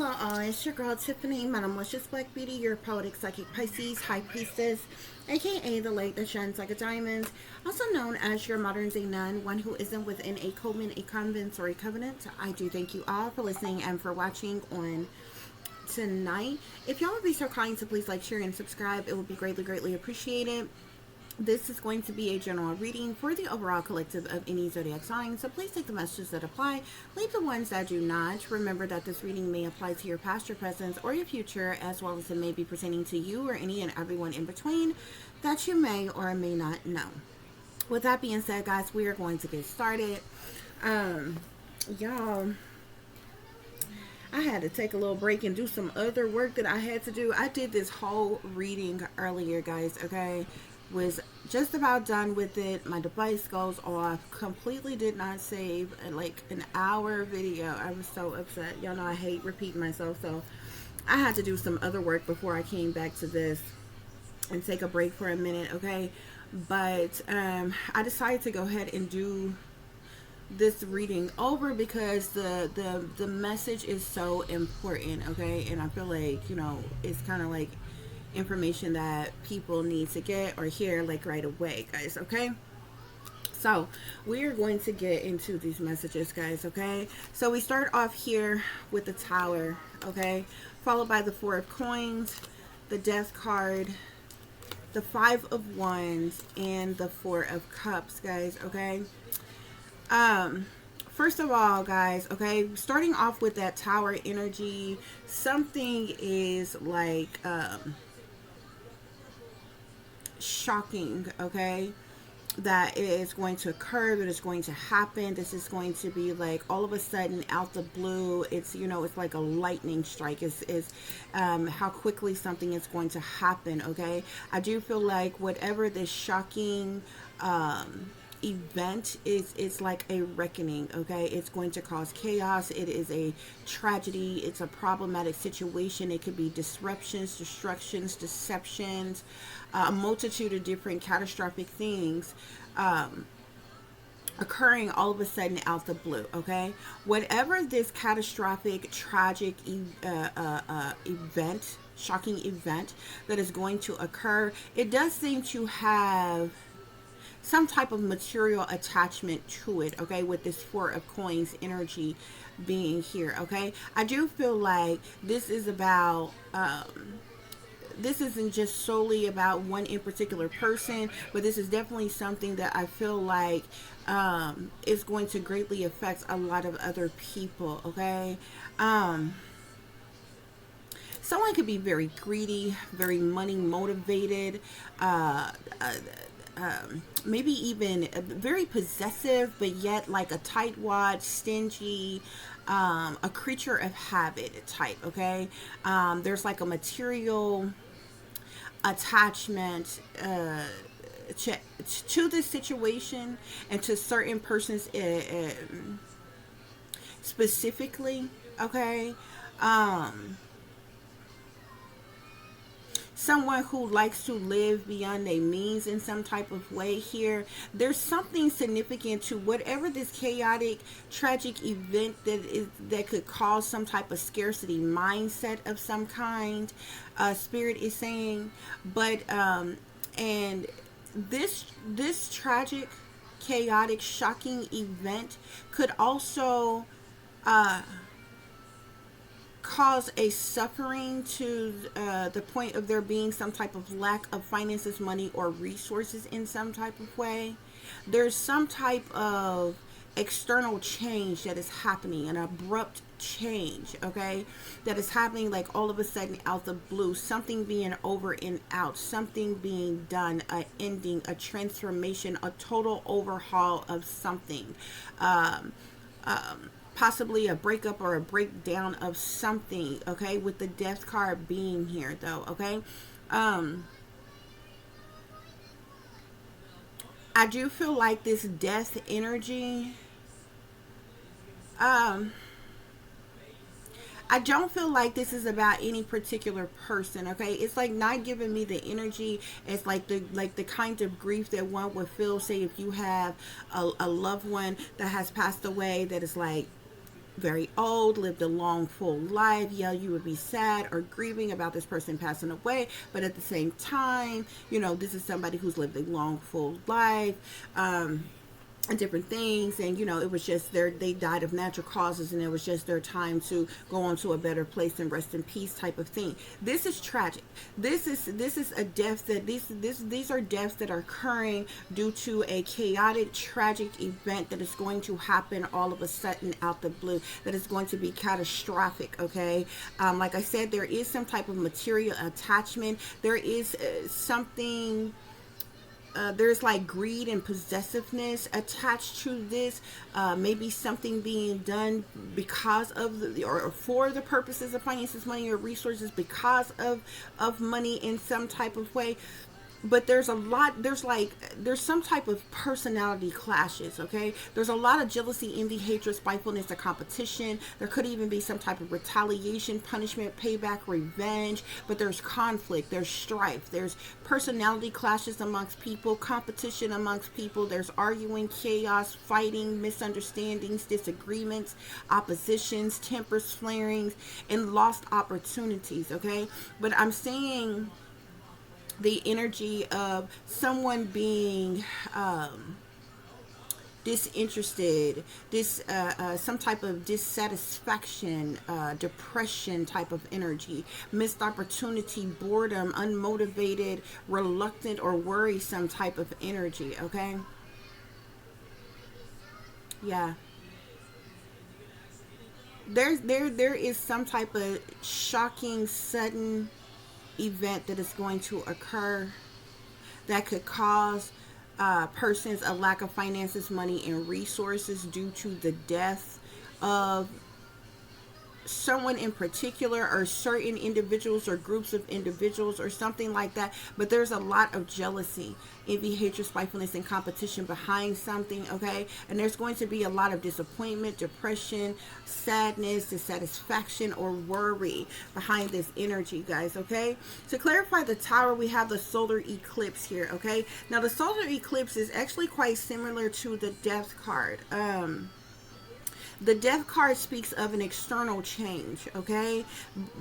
Hello all, it's your girl Tiffany, my malicious black beauty, your poetic psychic Pisces, high priestess, aka the light that shines like a diamond, also known as your modern day nun, one who isn't within a coven, a convent, or a covenant. I do thank you all for listening and for watching on tonight. If y'all would be so kind to please like, share, and subscribe, it would be greatly appreciated. This is going to be a general reading for the overall collective of any zodiac sign, so please take the messages that apply, leave the ones that do not. Remember that this reading may apply to your past, your present, or your future, as well as it may be pertaining to you or any and everyone in between that you may or may not know. With that being said, guys, we are going to get started. Y'all, I had to take a little break and do some other work that I had to do. I did this whole reading earlier, guys, okay? Was just about done with it. My device goes off. Completely did not save like an hour video. I was so upset. Y'all know I hate repeating myself, so I had to do some other work before I came back to this and take a break for a minute, okay? But I decided to go ahead and do this reading over because the message is so important, okay? And I feel like, you know, it's kind of like information that people need to get or hear like right away, guys, okay? So we are going to get into these messages, guys, okay? So we start off here with the Tower, okay, followed by the Four of Coins, the Death card, the Five of Wands, and the Four of Cups, guys, okay? First of all, guys, okay, starting off with that Tower energy, something is like shocking, okay, that is going to occur, that is going to happen. This is going to be like all of a sudden out the blue. It's, you know, it's like a lightning strike. Is how quickly something is going to happen, okay? I do feel like whatever this shocking event is, it's like a reckoning, okay? It's going to cause chaos. It is a tragedy. It's a problematic situation. It could be disruptions, destructions, deceptions, a multitude of different catastrophic things occurring all of a sudden out the blue, okay? Whatever this catastrophic, tragic event, shocking event that is going to occur, it does seem to have some type of material attachment to it, okay, with this Four of Coins energy being here, okay? I do feel like this is about this isn't just solely about one in particular person, but this is definitely something that I feel like is going to greatly affect a lot of other people, okay? Someone could be very greedy, very money motivated, maybe even very possessive, but yet like a tightwad, stingy, a creature of habit type, okay? There's like a material attachment to this situation and to certain persons specifically, okay? Someone who likes to live beyond their means in some type of way here. There's something significant to whatever this chaotic, tragic event that could cause some type of scarcity mindset of some kind. Spirit is saying, but and this tragic, chaotic, shocking event could also cause a suffering to the point of there being some type of lack of finances, money, or resources in some type of way. There's some type of external change that is happening, an abrupt change, okay, that is happening like all of a sudden out the blue, something being over and out, something being done, a ending, a transformation, a total overhaul of something, possibly a breakup or a breakdown of something, okay, with the Death card being here though, okay? I do feel like this death energy, I don't feel like this is about any particular person, okay? It's like not giving me the energy. It's like the kind of grief that one would feel, say if you have a loved one that has passed away, that is like very old, lived a long, full life. Yeah, you would be sad or grieving about this person passing away, but at the same time, this is somebody who's lived a long, full life. And different things, and it was just they died of natural causes, and it was just their time to go on to a better place and rest in peace type of thing. This is tragic. This is a death that these are deaths that are occurring due to a chaotic, tragic event that is going to happen all of a sudden out the blue, that is going to be catastrophic. Okay, like I said, there is some type of material attachment. There is something, there's like greed and possessiveness attached to this. Maybe something being done because of or for the purposes of finances, money, or resources, because of money in some type of way. But there's some type of personality clashes. Okay, there's a lot of jealousy, envy, hatred, spitefulness, or competition. There could even be some type of retaliation, punishment, payback, revenge. But there's conflict, there's strife, there's personality clashes amongst people, competition amongst people. There's arguing, chaos, fighting, misunderstandings, disagreements, oppositions, tempers flaring, and lost opportunities. Okay, but I'm saying the energy of someone being disinterested, some type of dissatisfaction, depression type of energy, missed opportunity, boredom, unmotivated, reluctant, or worrisome type of energy. Okay, yeah. There is some type of shocking, sudden event that is going to occur that could cause persons a lack of finances, money, and resources due to the death of someone in particular, or certain individuals or groups of individuals, or something like that. But there's a lot of jealousy, envy, hatred, spitefulness, and competition behind something. Okay, and there's going to be a lot of disappointment, depression, sadness, dissatisfaction, or worry behind this energy, guys. Okay, to clarify the tower, we have the solar eclipse here. Okay, now the solar eclipse is actually quite similar to the death card. The death card speaks of an external change. Okay,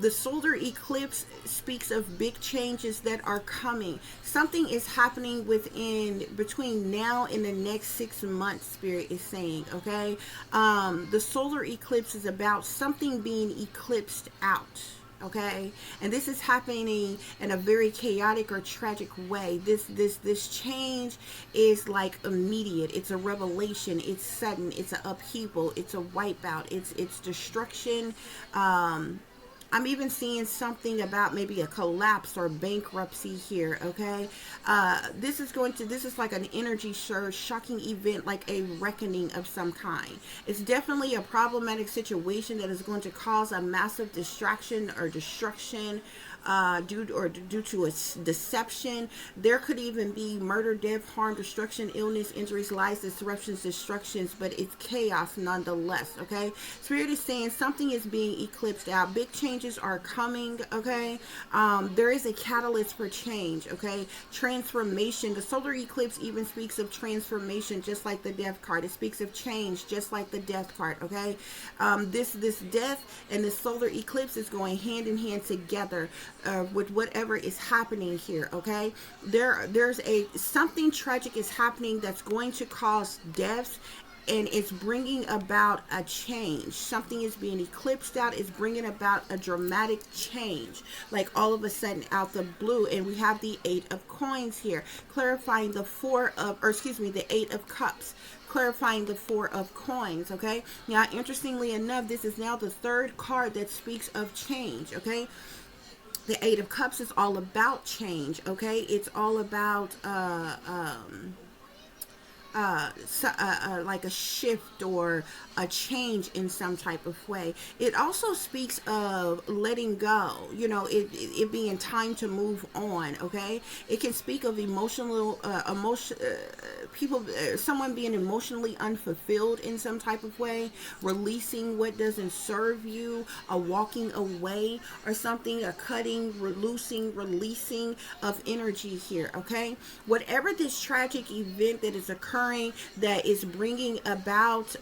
the solar eclipse speaks of big changes that are coming. Something is happening between now and the next 6 months, spirit is saying. Okay, the solar eclipse is about something being eclipsed out. Okay, and this is happening in a very chaotic or tragic way. This change is like immediate. It's a revelation. It's sudden. It's an upheaval. It's a wipeout. It's destruction. I'm even seeing something about maybe a collapse or bankruptcy here. Okay, this is like an energy surge, shocking event, like a reckoning of some kind. It's definitely a problematic situation that is going to cause a massive distraction or destruction, due to a deception. There could even be murder, death, harm, destruction, illness, injuries, lies, disruptions, destructions, but it's chaos nonetheless. Okay, spirit is saying something is being eclipsed out. Big changes are coming. Okay, there is a catalyst for change. Okay, transformation. The solar eclipse even speaks of transformation, just like the death card. It speaks of change, just like the death card. Okay, this death and the solar eclipse is going hand in hand together. With whatever is happening here. Okay, there's something tragic is happening that's going to cause deaths, and it's bringing about a change. Something is being eclipsed out. It's bringing about a dramatic change, like all of a sudden out the blue. And we have the 8 of coins here, clarifying the the 8 of cups, clarifying the 4 of coins. Okay, now interestingly enough, this is now the 3rd card that speaks of change. Okay, the 8 of cups is all about change. Okay, it's all about like a shift or a change in some type of way. It also speaks of letting go, it being time to move on. Okay, it can speak of someone being emotionally unfulfilled in some type of way, releasing what doesn't serve you, a walking away or something, a cutting, releasing of energy here. Okay, whatever this tragic event that is occurring that is bringing about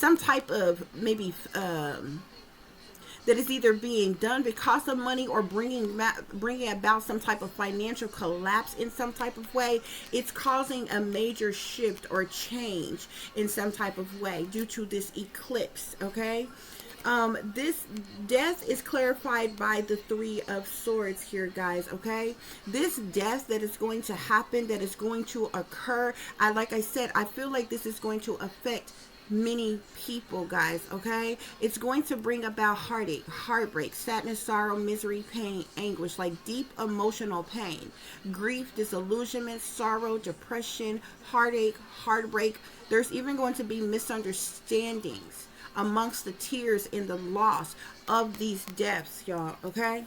some type of maybe that is either being done because of money or bringing about some type of financial collapse in some type of way. It's causing a major shift or change in some type of way due to this eclipse, okay? This death is clarified by the Three of Swords here, guys, okay? This death that is going to happen, that is going to occur, like I said, I feel like this is going to affect many people, guys, okay? It's going to bring about heartache, heartbreak, sadness, sorrow, misery, pain, anguish, like deep emotional pain, grief, disillusionment, sorrow, depression, heartache, heartbreak. There's even going to be misunderstandings amongst the tears and the loss of these deaths, y'all, okay?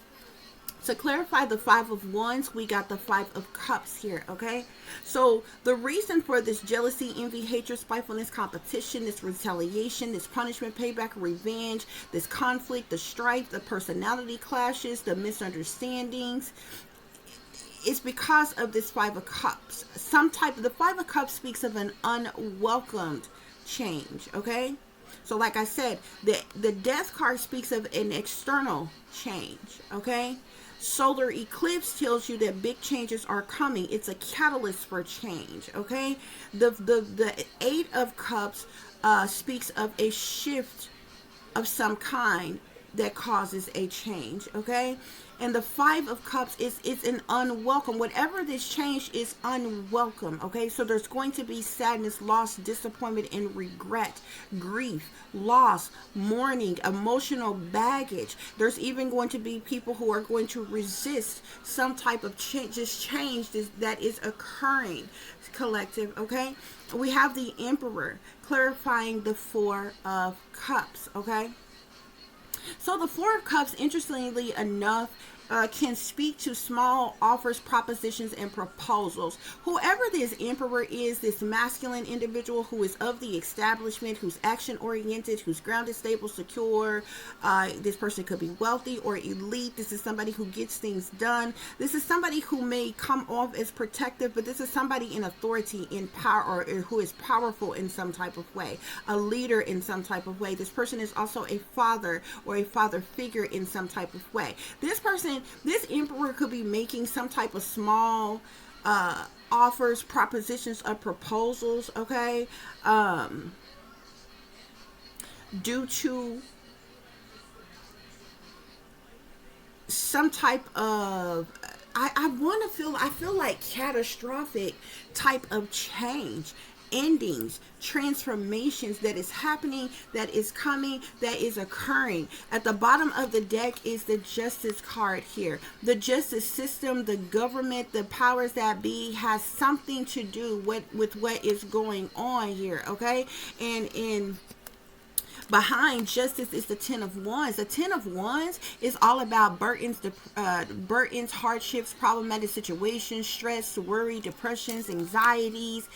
To clarify the Five of Wands, we got the Five of Cups here, okay? So the reason for this jealousy, envy, hatred, spitefulness, competition, this retaliation, this punishment, payback, revenge, this conflict, the strife, the personality clashes, the misunderstandings, is because of this Five of Cups. The Five of Cups speaks of an unwelcomed change, okay? So like I said, the death card speaks of an external change, okay? Solar eclipse tells you that big changes are coming. It's a catalyst for change, okay? The Eight of Cups speaks of a shift of some kind that causes a change, okay? And the Five of Cups is an unwelcome. Whatever this change is unwelcome, okay? So there's going to be sadness, loss, disappointment, and regret, grief, loss, mourning, emotional baggage. There's even going to be people who are going to resist some type of change that is occurring, collective, okay? We have the Emperor clarifying the Four of Cups, okay? So the Four of Cups, interestingly enough, can speak to small offers, propositions, and proposals. Whoever this emperor is, this masculine individual who is of the establishment, who's action-oriented, who's grounded, stable, secure, this person could be wealthy or elite. This is somebody who gets things done. This is somebody who may come off as protective, but this is somebody in authority, in power, or who is powerful in some type of way, a leader in some type of way. This person is also a father or a father figure in some type of way. This emperor could be making some type of small offers, propositions, or proposals, okay, due to some type of I feel like catastrophic type of change, endings, transformations that is happening, that is coming, that is occurring. At the bottom of the deck is the Justice card here. The justice system, the government, the powers that be has something to do with what is going on here, okay? And behind justice is the Ten of Wands. The Ten of Wands is all about burdens, hardships, problematic situations, stress, worry, depressions, anxieties,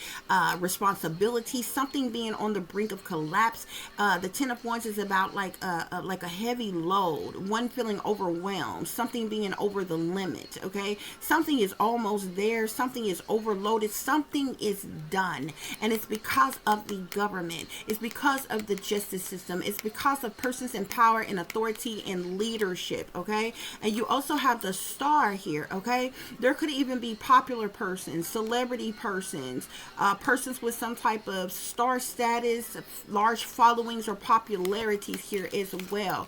responsibilities, something being on the brink of collapse. The Ten of Wands is about like a heavy load, one feeling overwhelmed, something being over the limit, okay? Something is almost there, something is overloaded, something is done, and it's because of the government. It's because of the justice system. It's because of persons in power and authority and leadership, okay? And you also have the Star here, okay? There could even be popular persons, celebrity persons, persons with some type of star status, large followings or popularities here as well.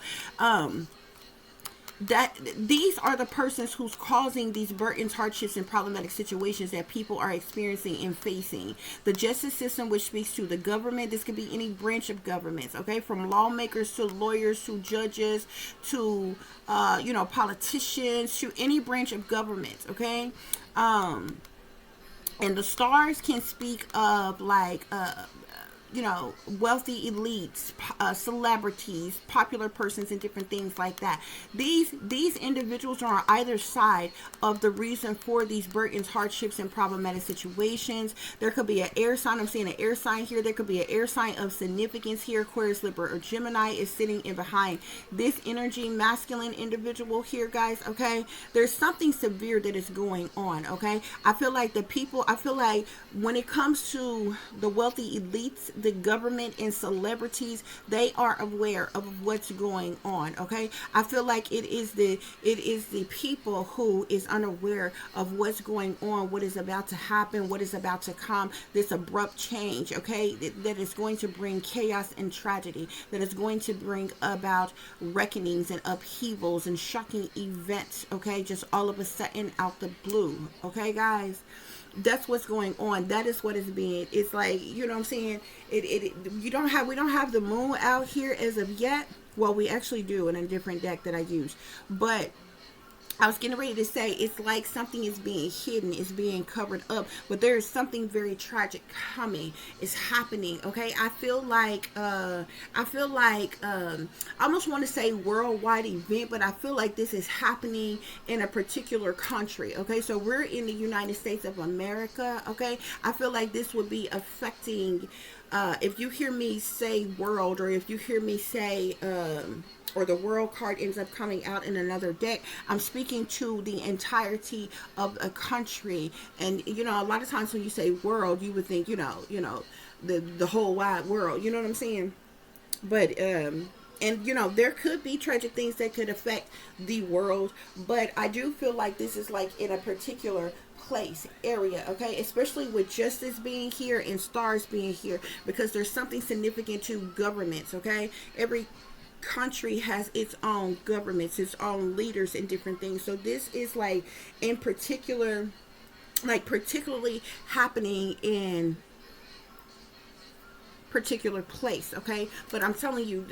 That these are the persons who's causing these burdens, hardships, and problematic situations that people are experiencing and facing. The justice system, which speaks to the government, this could be any branch of governments, okay, from lawmakers to lawyers to judges to politicians, to any branch of government, okay. And the stars can speak of like wealthy elites, celebrities, popular persons, and different things like that. These individuals are on either side of the reason for these burdens, hardships, and problematic situations. There could be an air sign. I'm seeing an air sign here. There could be an air sign of significance here. Aquarius, Libra, or Gemini is sitting in behind this energy, masculine individual here, guys, okay? There's something severe that is going on, okay? I feel like when it comes to the wealthy elites, the government and celebrities, they are aware of what's going on. Okay, I feel like it is the people who is unaware of what's going on, what is about to happen, what is about to come, this abrupt change. Okay, that is going to bring chaos and tragedy, that is going to bring about reckonings and upheavals and shocking events. Okay, just all of a sudden out the blue. Okay, guys, that's what's going on. That is what is being, it's like, you know what I'm saying, we don't have the moon out here as of yet. Well, we actually do in a different deck that I use, but I was getting ready to say, it's like something is being hidden, is being covered up, but there is something very tragic coming. It's happening. Okay, I feel like I almost want to say worldwide event, but I feel like this is happening in a particular country. Okay, so we're in the United States of America. Okay, I feel like this would be affecting. If you hear me say world, or if you hear me say or the world card ends up coming out in another deck, I'm speaking to the entirety of a country. And you know, a lot of times when you say world, you would think, the whole wide world. You know what I'm saying? But and you know, there could be tragic things that could affect the world, but I do feel like this is like in a particular place, area. Okay, especially with justice being here and stars being here, because there's something significant to governments. Okay, every country has its own governments, its own leaders and different things. So this is like in particular, like particularly happening in particular place. Okay, but I'm telling you,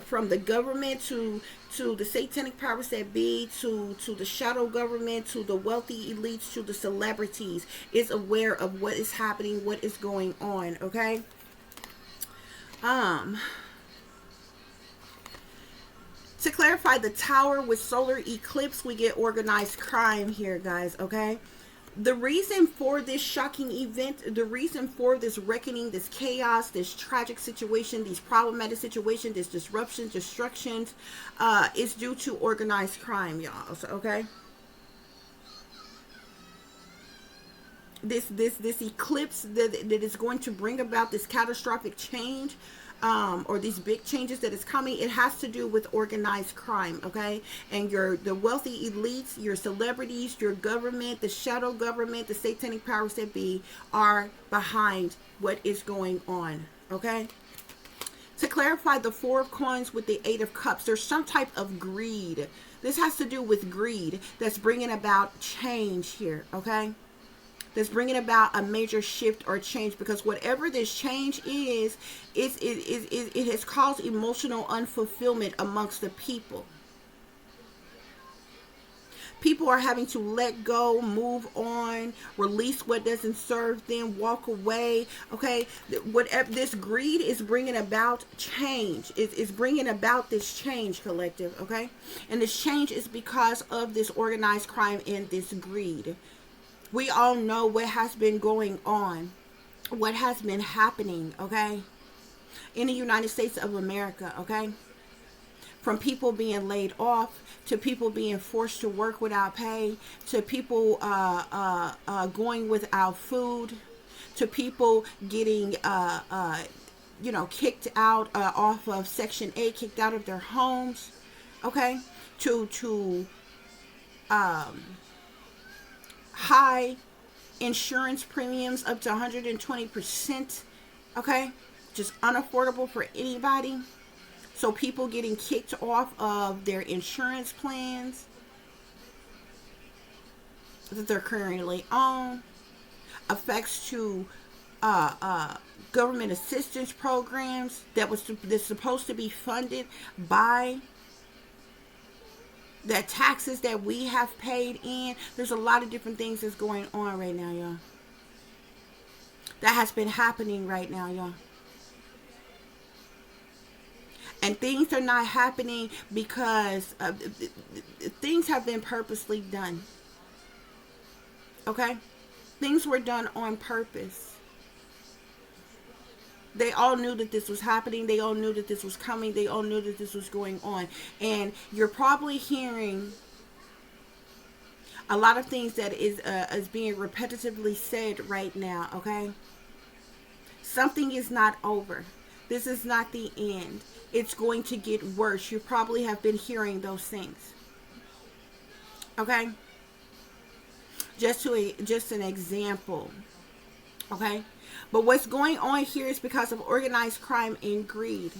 from the government to the satanic powers that be, to the shadow government, to the wealthy elites, to the celebrities, is aware of what is happening, what is going on. Okay, to clarify the tower with solar eclipse, we get organized crime here, guys. Okay, the reason for this shocking event, the reason for this reckoning, this chaos, this tragic situation, these problematic situations, this disruption, destructions, is due to organized crime, y'all. So, okay, this eclipse that is going to bring about this catastrophic change, or these big changes that is coming, it has to do with organized crime. Okay, and the wealthy elites, your celebrities, your government, the shadow government, the satanic powers that be, are behind what is going on. Okay, to clarify the Four of Coins with the Eight of Cups, there's some type of greed. This has to do with greed that's bringing about change here. Okay, that's bringing about a major shift or change, because whatever this change is, it has caused emotional unfulfillment amongst the people. People are having to let go, move on, release what doesn't serve them, walk away. Okay, whatever this greed is bringing about change. It's bringing about this change, collective. Okay, and this change is because of this organized crime and this greed. We all know what has been going on, what has been happening, okay, in the United States of America. Okay, from people being laid off, to people being forced to work without pay, to people going without food, to people getting kicked out off of Section 8, kicked out of their homes. Okay, to high insurance premiums up to 120%. Okay, just unaffordable for anybody. So people getting kicked off of their insurance plans that they're currently on. Effects to government assistance programs that's supposed to be funded by the taxes that we have paid in. There's a lot of different things that's going on right now, y'all. That has been happening right now, y'all. And things are not happening because things have been purposely done. Okay? Things were done on purpose. They all knew that this was happening. They all knew that this was coming. They all knew that this was going on. And you're probably hearing a lot of things that is being repetitively said right now. Okay, Something is not over. This is not the end. It's going to get worse. You probably have been hearing those things. Okay? Just an example. Okay? But what's going on here is because of organized crime and greed.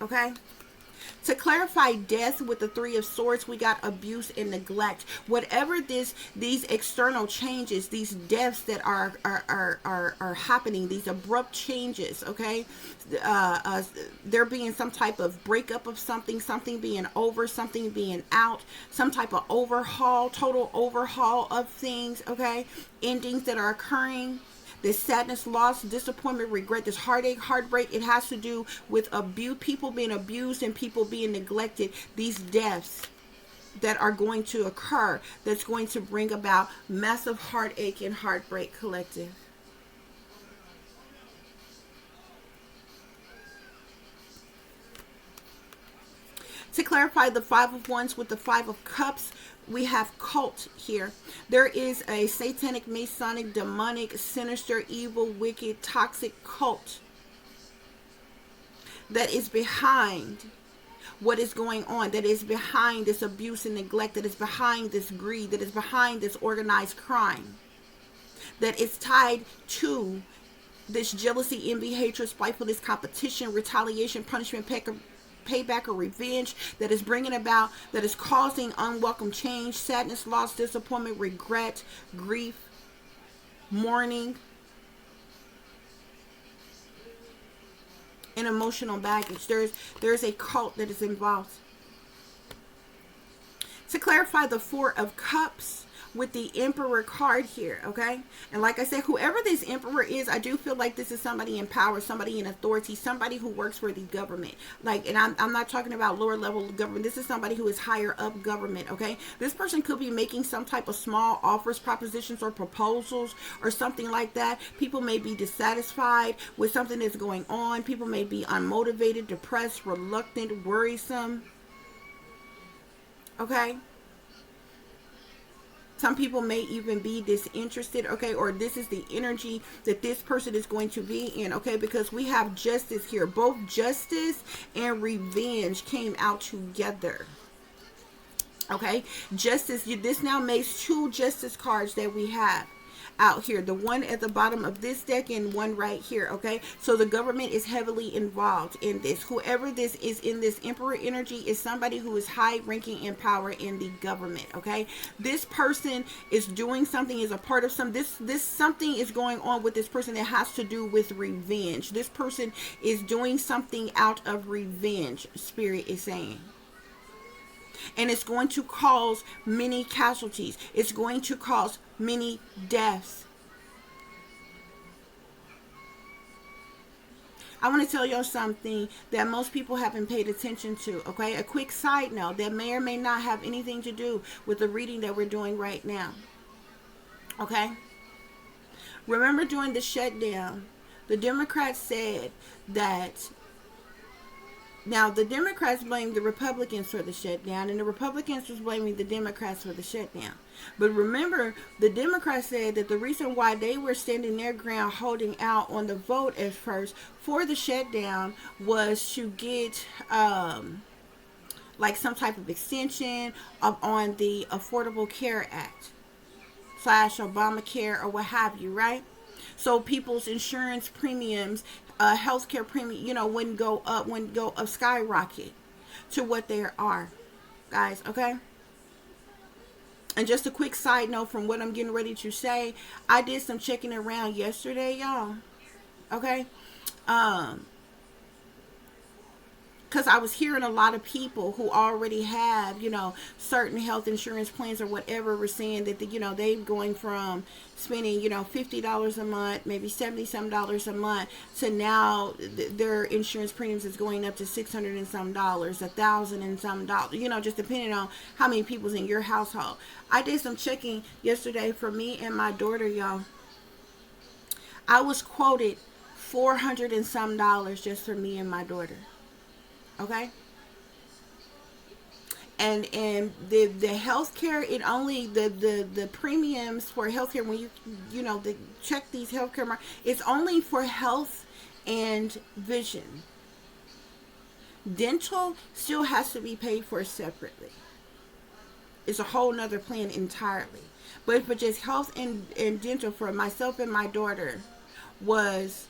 Okay? To clarify death with the Three of Swords, we got abuse and neglect. Whatever these external changes, these deaths that are happening, these abrupt changes, okay? There being some type of breakup of something being over, something being out, some type of overhaul, total overhaul of things, okay? Endings that are occurring. This sadness, loss, disappointment, regret, this heartache, heartbreak, it has to do with abuse, people being abused and people being neglected. These deaths that are going to occur, that's going to bring about massive heartache and heartbreak collective. To clarify the Five of Wands with the Five of Cups, we have cult here. There is a satanic, masonic, demonic, sinister, evil, wicked, toxic cult that is behind what is going on, that is behind this abuse and neglect, that is behind this greed, that is behind this organized crime, that is tied to this jealousy, envy, hatred, spitefulness, competition, retaliation, punishment, payback, or revenge, that is bringing about, that is causing unwelcome change, sadness, loss, disappointment, regret, grief, mourning, and emotional baggage. There's a cult that is involved. To clarify the Four of Cups with the Emperor card here, okay? And like I said, whoever this Emperor is, I do feel like this is somebody in power, somebody in authority, somebody who works for the government. Like, and I'm not talking about lower level government. This is somebody who is higher up government, okay? This person could be making some type of small offers, propositions, or proposals, or something like that. People may be dissatisfied with something that's going on. People may be unmotivated, depressed, reluctant, worrisome, okay? Some people may even be disinterested, okay? Or this is the energy that this person is going to be in, okay? Because we have justice here. Both justice and revenge came out together, okay? Justice, this now makes two justice cards that we have out here, the one at the bottom of this deck and one right here, okay? So the government is heavily involved in this. Whoever this is in this Emperor energy is somebody who is high ranking in power in the government, okay? This person is doing something, is a part of this something is going on with this person that has to do with revenge. This person is doing something out of revenge, Spirit is saying. And it's going to cause many casualties. It's going to cause many deaths. I want to tell y'all something that most people haven't paid attention to, okay? A quick side note that may or may not have anything to do with the reading that we're doing right now, okay? Remember during the shutdown, the Democrats said that, now, the Democrats blamed the Republicans for the shutdown, and the Republicans was blaming the Democrats for the shutdown. But remember, the Democrats said that the reason why they were standing their ground, holding out on the vote at first for the shutdown, was to get like some type of extension on the Affordable Care Act / Obamacare or what have you, right? So people's insurance premiums, healthcare premium, wouldn't go up, skyrocket to what they are, guys, okay? And just a quick side note from what I'm getting ready to say, I did some checking around yesterday, y'all, okay? Because I was hearing a lot of people who already have, certain health insurance plans or whatever were saying that, they're going from spending, $50 a month, maybe $70 some a month, to now their insurance premiums is going up to $600 and some, $1,000 and some, just depending on how many people's in your household. I did some checking yesterday for me and my daughter, y'all. I was quoted $400 and some just for me and my daughter. Okay? And the healthcare, it only the premiums for healthcare, when they check these healthcare, it's only for health and vision. Dental still has to be paid for separately. It's a whole nother plan entirely. But for just health and dental for myself and my daughter was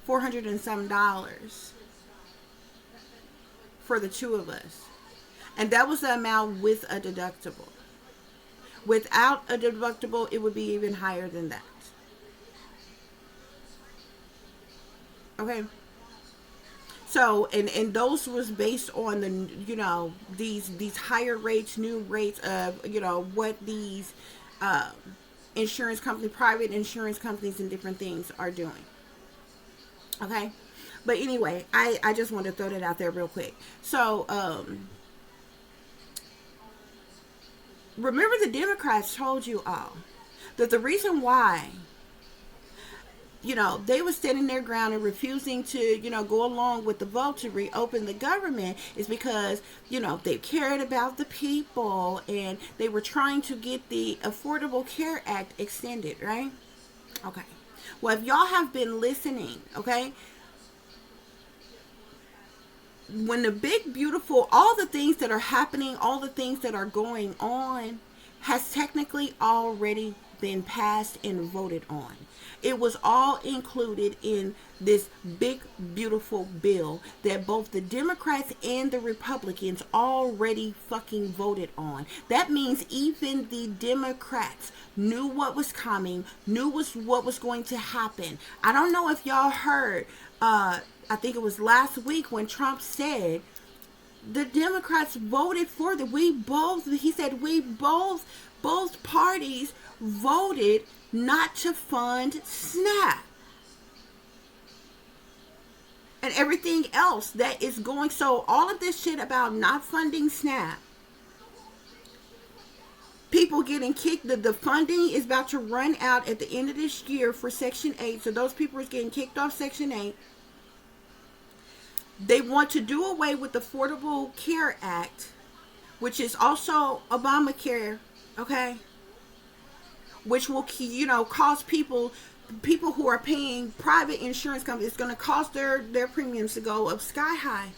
$400 and some for the two of us. And that was the amount with a deductible. Without a deductible, it would be even higher than that. Okay. So, and those was based on these higher rates, new rates of, what these insurance companies, private insurance companies and different things are doing. Okay. But anyway, I just want to throw that out there real quick. So, remember the Democrats told you all that the reason why, they were standing their ground and refusing to, go along with the vote to reopen the government is because, they cared about the people and they were trying to get the Affordable Care Act extended, right? Okay. Well, if y'all have been listening, okay, when the big, beautiful, all the things that are happening, all the things that are going on has technically already been passed and voted on. It was all included in this big, beautiful bill that both the Democrats and the Republicans already fucking voted on. That means even the Democrats knew what was coming, knew what was going to happen. I don't know if y'all heard, I think it was last week when Trump said the Democrats voted for both parties voted not to fund SNAP. And everything else that is going, so all of this shit about not funding SNAP, people getting kicked, the funding is about to run out at the end of this year for Section 8, so those people are getting kicked off Section 8. They want to do away with the Affordable Care Act, which is also Obamacare, okay? Which will, cause people who are paying private insurance companies, it's going to cause their premiums to go up sky high.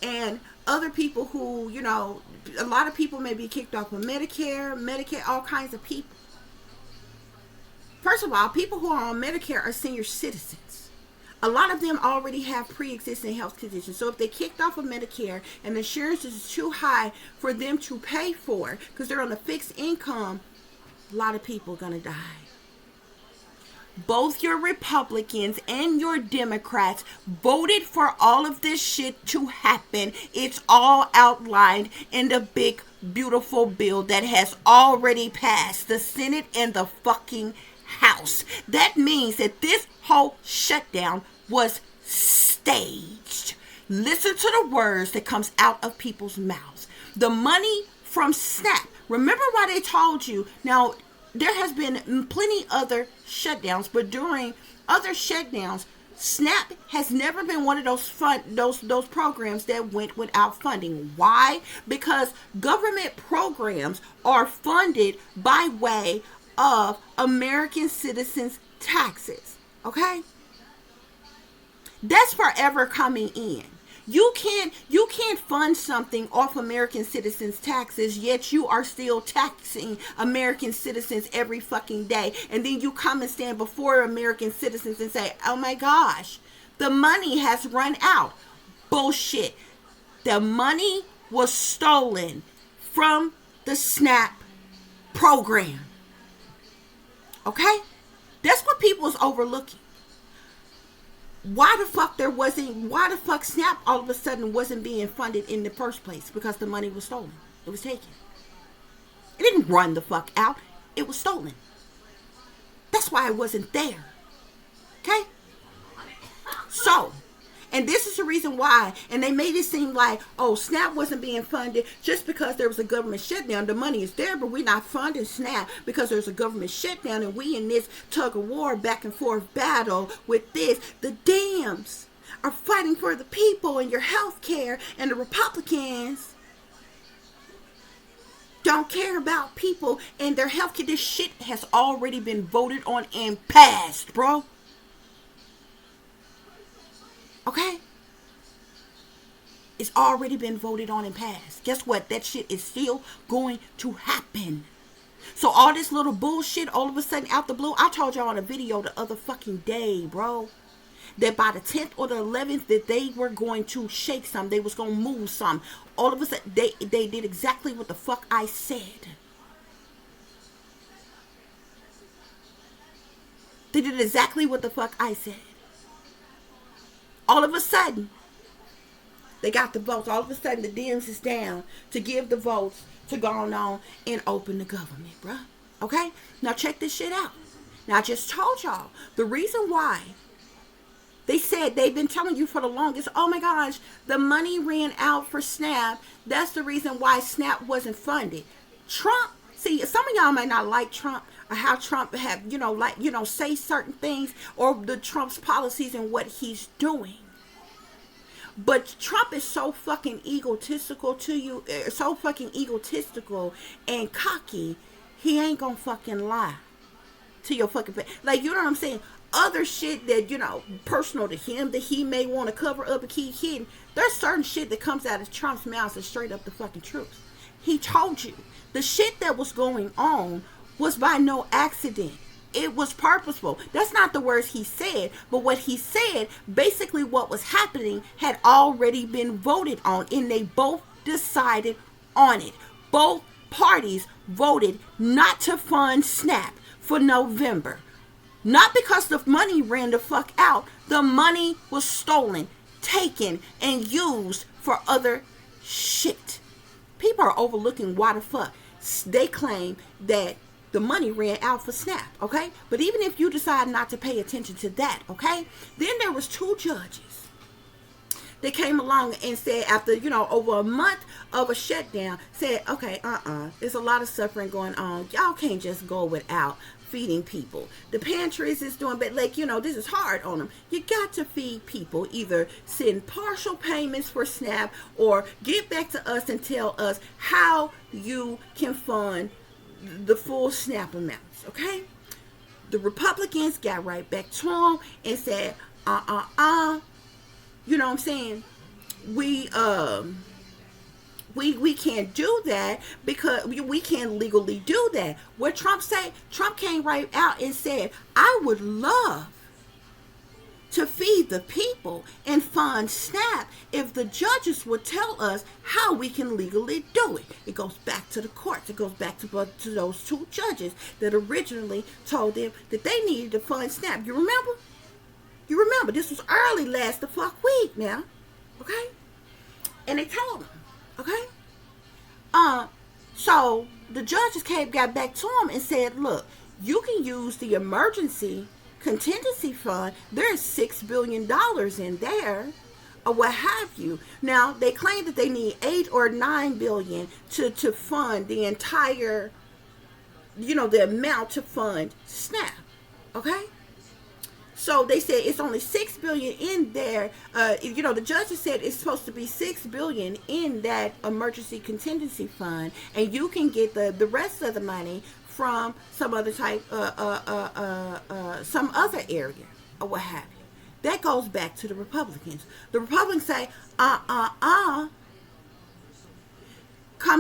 And other people who, a lot of people may be kicked off of Medicare, Medicaid, all kinds of people. First of all, people who are on Medicare are senior citizens. A lot of them already have pre-existing health conditions. So if they kicked off of Medicare and the insurance is too high for them to pay for, because they're on a fixed income, a lot of people are going to die. Both your Republicans and your Democrats voted for all of this shit to happen. It's all outlined in the big, beautiful bill that has already passed the Senate and the fucking House. That means that this whole shutdown was staged. Listen to the words that comes out of people's mouths. The money from SNAP. Remember why they told you. Now, there has been plenty other shutdowns, but during other shutdowns, SNAP has never been one of those programs that went without funding. Why? Because government programs are funded by way of American citizens' taxes. Okay? That's forever coming in. You can't fund something off American citizens' taxes, yet you are still taxing American citizens every fucking day. And then you come and stand before American citizens and say, oh my gosh, the money has run out. Bullshit. The money was stolen from the SNAP program. Okay? That's what people's overlooking. Why the fuck SNAP all of a sudden wasn't being funded in the first place? Because the money was stolen. It was taken. It didn't run the fuck out. It was stolen. That's why it wasn't there. Okay? So, and this is the reason why, and they made it seem like, oh, SNAP wasn't being funded just because there was a government shutdown. The money is there, but we're not funding SNAP because there's a government shutdown, and we in this tug of war, back and forth battle with this. The Dems are fighting for the people and your health care, and the Republicans Don't care about people and their health care. This shit has already been voted on and passed, bro. Okay? It's already been voted on and passed. Guess what? That shit is still going to happen. So all this little bullshit all of a sudden out the blue. I told y'all in a video the other fucking day, bro, that by the 10th or the 11th that they were going to shake some. They was going to move some. All of a sudden, they did exactly what the fuck I said. They did exactly what the fuck I said. All of a sudden, they got the votes. All of a sudden, the Dems is down to give the votes to go on and open the government, bruh. Okay? Now, check this shit out. Now, I just told y'all the reason why they said they've been telling you for the longest, oh my gosh, the money ran out for SNAP. That's the reason why SNAP wasn't funded. Trump, see, some of y'all might not like Trump or how Trump have, say certain things or the Trump's policies and what he's doing. But Trump is so fucking egotistical to you, so fucking egotistical and cocky, he ain't gonna fucking lie to your fucking face. Like, you know what I'm saying? Other shit that, personal to him that he may want to cover up and keep hidden. There's certain shit that comes out of Trump's mouth that's straight up the fucking truth. He told you the shit that was going on was by no accident. It was purposeful. That's not the words he said, but what he said, basically what was happening had already been voted on, and they both decided on it. Both parties voted not to fund SNAP for November. Not because the money ran the fuck out. The money was stolen, taken, and used for other shit. People are overlooking why the fuck they claim that the money ran out for SNAP, okay? But even if you decide not to pay attention to that, okay? Then there was two judges that came along and said after, over a month of a shutdown, said, okay, there's a lot of suffering going on. Y'all can't just go without feeding people. The pantries is doing, but this is hard on them. You got to feed people. Either send partial payments for SNAP or get back to us and tell us how you can fund the full SNAP amounts, okay? The Republicans got right back to them and said, you know what I'm saying? We can't do that because we can't legally do that. What Trump said, Trump came right out and said, I would love to feed the people and fund SNAP if the judges would tell us how we can legally do it. It goes back to the courts. It goes back to those two judges that originally told them that they needed to fund SNAP. You remember? You remember, this was early last the fuck week now. Okay? And they told them. Okay? So the judges got back to him and said, look, you can use the emergency contingency fund. There's $6 billion in there or what have you. Now they claim that they need 8 or 9 billion to fund the entire, the amount to fund SNAP. Okay? So they said it's only $6 billion in there. The judges said it's supposed to be $6 billion in that emergency contingency fund, and you can get the rest of the money from some other type, some other area or what have you. That goes back to the Republicans. The Republicans say, come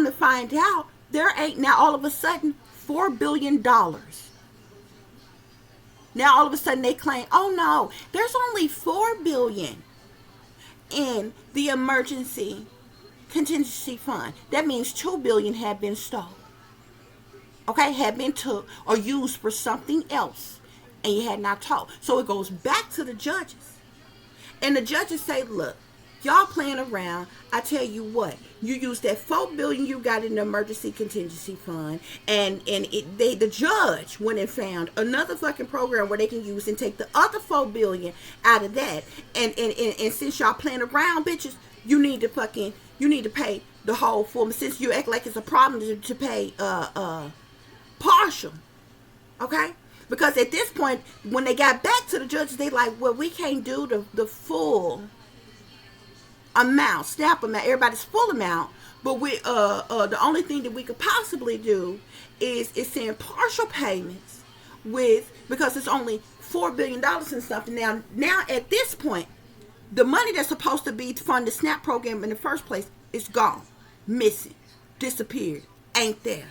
to find out, there ain't now all of a sudden $4 billion. Now all of a sudden they claim, oh no, there's only $4 billion in the emergency contingency fund. That means $2 billion had been stolen. Okay, had been took or used for something else, and you had not told. So it goes back to the judges. And the judges say, look, y'all playing around. I tell you what, you use that $4 billion you got in the emergency contingency fund, and the judge went and found another fucking program where they can use and take the other $4 billion out of that. And since y'all playing around, bitches, you need to pay the whole full. Since you act like it's a problem to pay partial, okay? Because at this point, when they got back to the judges, they like, well, we can't do the full amount, SNAP amount, everybody's full amount, But we the only thing that we could possibly do is send partial payments with, because it's only $4 billion and something. Now at this point, the money that's supposed to be fund the SNAP program in the first place is gone, missing, disappeared, ain't there.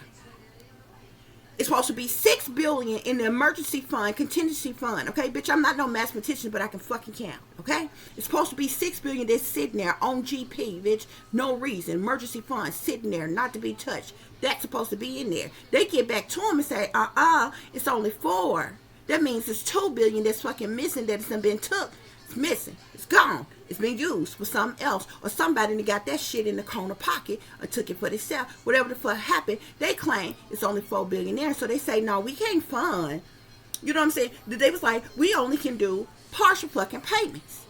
It's supposed to be $6 billion in the emergency fund, contingency fund. Okay, bitch, I'm not no mathematician, but I can fucking count. Okay, it's supposed to be $6 billion that's sitting there on GP, bitch. No reason, emergency fund sitting there, not to be touched. That's supposed to be in there. They get back to them and say, it's only 4. That means it's $2 billion that's fucking missing, that it's been took. It's missing. It's gone. It's been used for something else. Or somebody that got that shit in the corner pocket or took it for themselves. Whatever the fuck happened, they claim it's only $4 billion there. So they say, no, we can't fund. You know what I'm saying? They was like, we only can do partial fucking payments.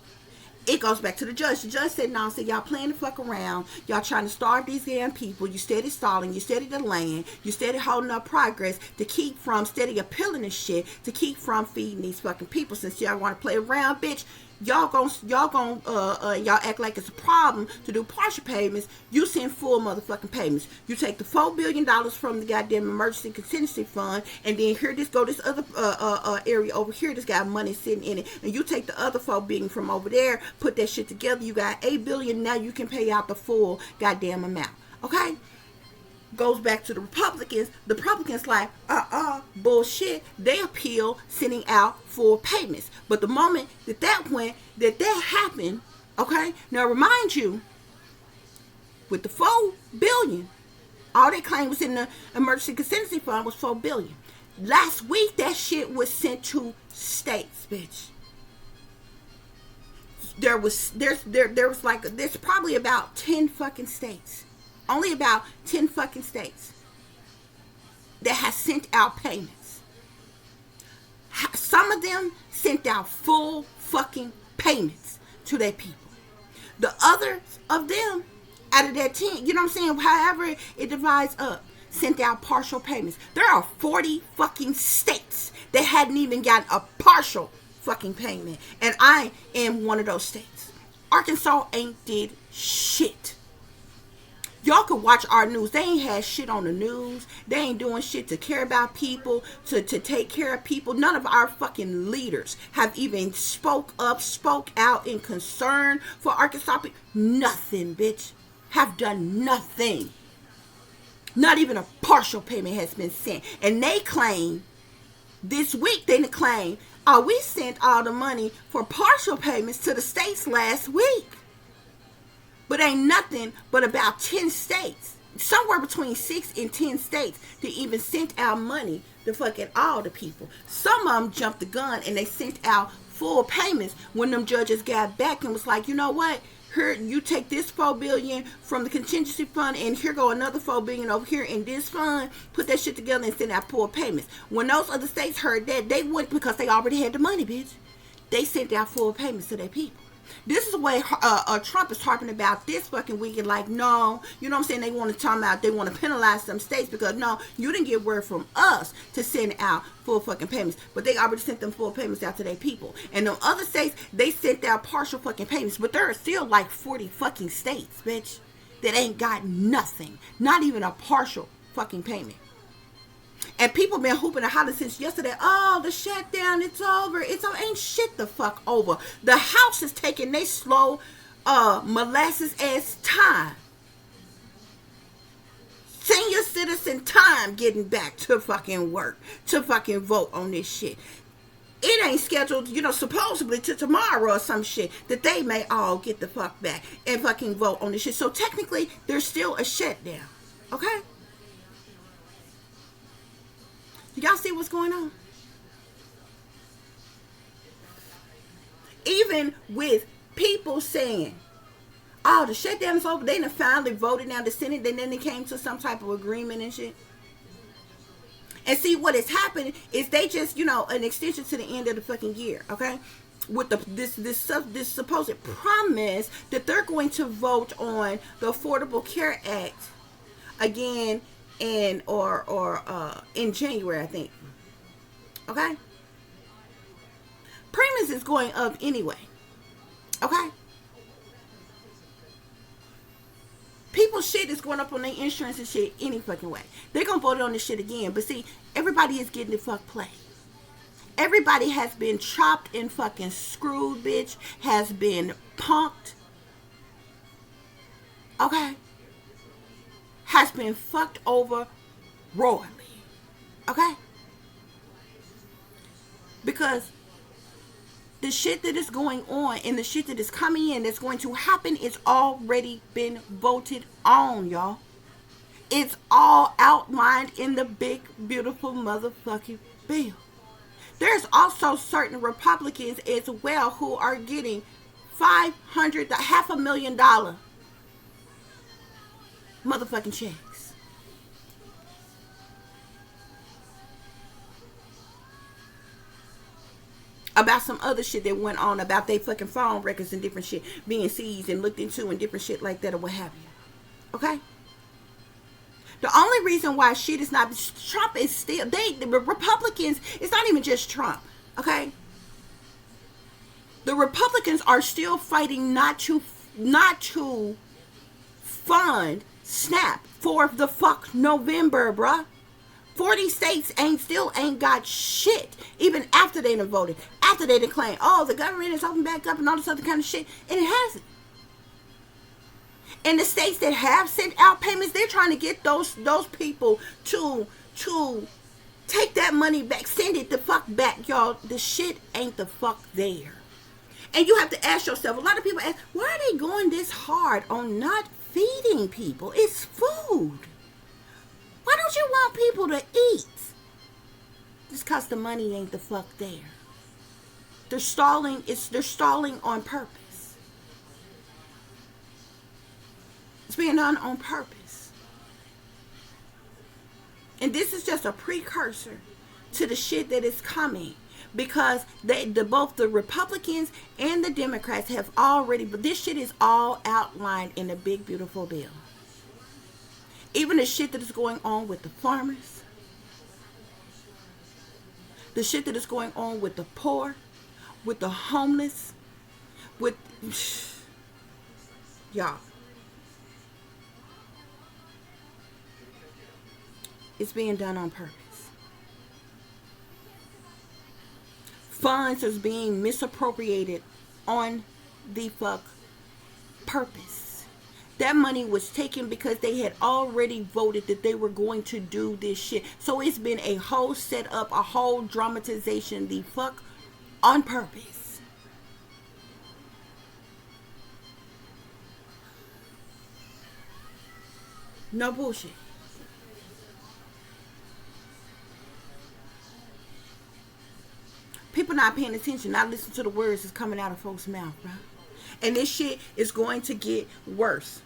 It goes back to the judge. The judge said, no, y'all playing the fuck around. Y'all trying to starve these damn people. You steady stalling. You steady delaying. You steady holding up progress to keep from steady appealing this shit, to keep from feeding these fucking people. Since y'all want to play around, bitch, y'all act like it's a problem to do partial payments. You send full motherfucking payments. You take the $4 billion from the goddamn emergency contingency fund, and then here this other area over here that's got money sitting in it, and you take the other $4 billion from over there, put that shit together. You got $8 billion. Now you can pay out the full goddamn amount. Okay. Goes back to the Republicans. The Republicans like, bullshit. They appeal sending out full payments. But the moment that happened, okay, now remind you, with the $4 billion, all they claimed was in the emergency contingency fund was $4 billion. Last week, that shit was sent to states, bitch. There's probably about 10 fucking states. Only about 10 fucking states that has sent out payments. Some of them sent out full fucking payments to their people. The others of them, out of that 10, you know what I'm saying, however it divides up, sent out partial payments. There are 40 fucking states that hadn't even gotten a partial fucking payment. And I am one of those states. Arkansas ain't did shit. Y'all could watch our news. They ain't had shit on the news. They ain't doing shit to care about people, to take care of people. None of our fucking leaders have even spoke out in concern for Arkansas people. Nothing, bitch. Have done nothing. Not even a partial payment has been sent. And they claim, this week they claim, we sent all the money for partial payments to the states last week. But ain't nothing but about 10 states, somewhere between 6 and 10 states, that even sent out money to fucking all the people. Some of them jumped the gun and they sent out full payments when them judges got back and was like, you know what? Here, you take this $4 billion from the contingency fund, and here go another $4 billion over here in this fund. Put that shit together and send out full payments. When those other states heard that, they went, because they already had the money, bitch. They sent out full payments to their people. This is the way Trump is harping about this fucking weekend. Like, no, you know what I'm saying? They want to talk about, they want to penalize some states because, no, you didn't get word from us to send out full fucking payments. But they already sent them full payments out to their people. And the other states, they sent out partial fucking payments. But there are still like 40 fucking states, bitch, that ain't got nothing. Not even a partial fucking payment. And people been hooping and hollering since yesterday. Oh, the shutdown, it's over. Ain't shit the fuck over. The House is taking they slow molasses ass time. Senior citizen time getting back to fucking work, to fucking vote on this shit. It ain't scheduled, supposedly to tomorrow or some shit, that they may all get the fuck back and fucking vote on this shit. So technically, there's still a shutdown. Okay? Y'all see what's going on? Even with people saying, the shutdown is over, they done finally voted down the Senate, and then they came to some type of agreement and shit. And see, what has happened is they just, an extension to the end of the fucking year, okay? With this supposed promise that they're going to vote on the Affordable Care Act again in January, I think. Okay? Premiums is going up anyway. Okay? People people's shit is going up on their insurance and shit any fucking way. They're gonna vote on this shit again. But see, everybody is getting the fuck play. Everybody has been chopped and fucking screwed, bitch. Has been punked. Okay? Has been fucked over royally. Okay? Because the shit that is going on and the shit that is coming in that's going to happen is already been voted on, y'all. It's all outlined in the big, beautiful motherfucking bill. There's also certain Republicans as well who are getting $500,000 motherfucking checks. About some other shit that went on about they fucking phone records and different shit being seized and looked into and different shit like that or what have you. Okay? The only reason why shit is not, Trump is still, the Republicans, it's not even just Trump, okay? The Republicans are still fighting not to fund SNAP for the fuck November, bruh. 40 states ain't got shit, even after they done voted, after they declared, oh, the government is open back up and all this other kind of shit, and it hasn't. And the states that have sent out payments, they're trying to get those people to take that money back, send it the fuck back, y'all. The shit ain't the fuck there. And you have to ask yourself, a lot of people ask, why are they going this hard on not feeding people? It's food. Why don't you want people to eat? Just because the money ain't the fuck there. They're stalling on purpose. It's being done on purpose. And this is just a precursor to the shit that is coming. Because both the Republicans and the Democrats have already, but this shit is all outlined in the big, beautiful bill. Even the shit that is going on with the farmers. The shit that is going on with the poor. With the homeless. With, y'all. It's being done on purpose. Funds is being misappropriated on the fuck purpose. That money was taken because they had already voted that they were going to do this shit. So it's been a whole setup, a whole dramatization, the fuck on purpose. No bullshit. People not paying attention, not listening to the words that's coming out of folks' mouth, bro. And this shit is going to get worse.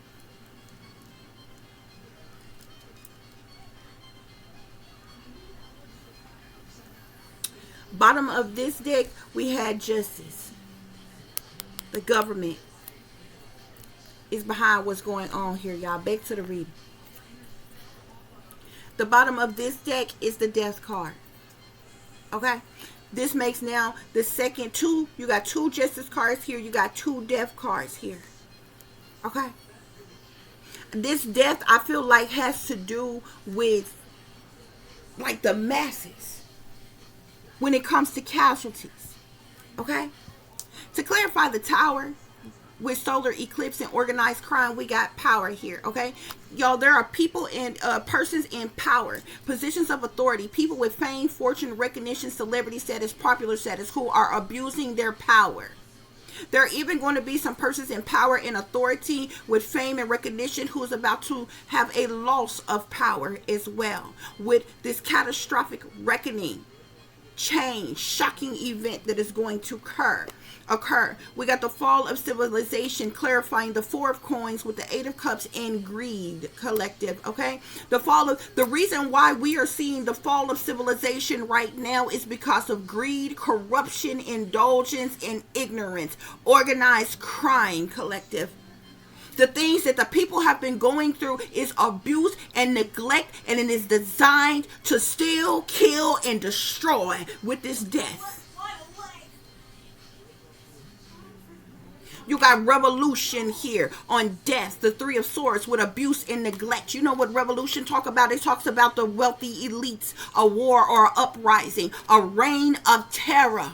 Bottom of this deck, we had justice. The government is behind what's going on here, y'all. Back to the reading. The bottom of this deck is the death card. Okay? This makes now the second two. You got two justice cards here. You got two death cards here. Okay? This death, I feel like, has to do with, like, the masses when it comes to casualties. Okay? To clarify the tower, with solar eclipse and organized crime, we got power here. Okay, y'all, there are people and persons in power, positions of authority, people with fame, fortune, recognition, celebrity status, popular status, who are abusing their power. There are even going to be some persons in power and authority with fame and recognition who's about to have a loss of power as well, with this catastrophic reckoning, change, shocking event that is going to occur. We got the fall of civilization, clarifying the Four of Coins with the Eight of Cups and greed collective. Okay, the reason why we are seeing the fall of civilization right now is because of greed, corruption, indulgence, and ignorance. Organized crime collective. The things that the people have been going through is abuse and neglect, and it is designed to steal, kill, and destroy with this death. You got revolution here on death, the Three of Swords with abuse and neglect. You know what revolution talk about? It talks about the wealthy elites, a war or an uprising, a reign of terror.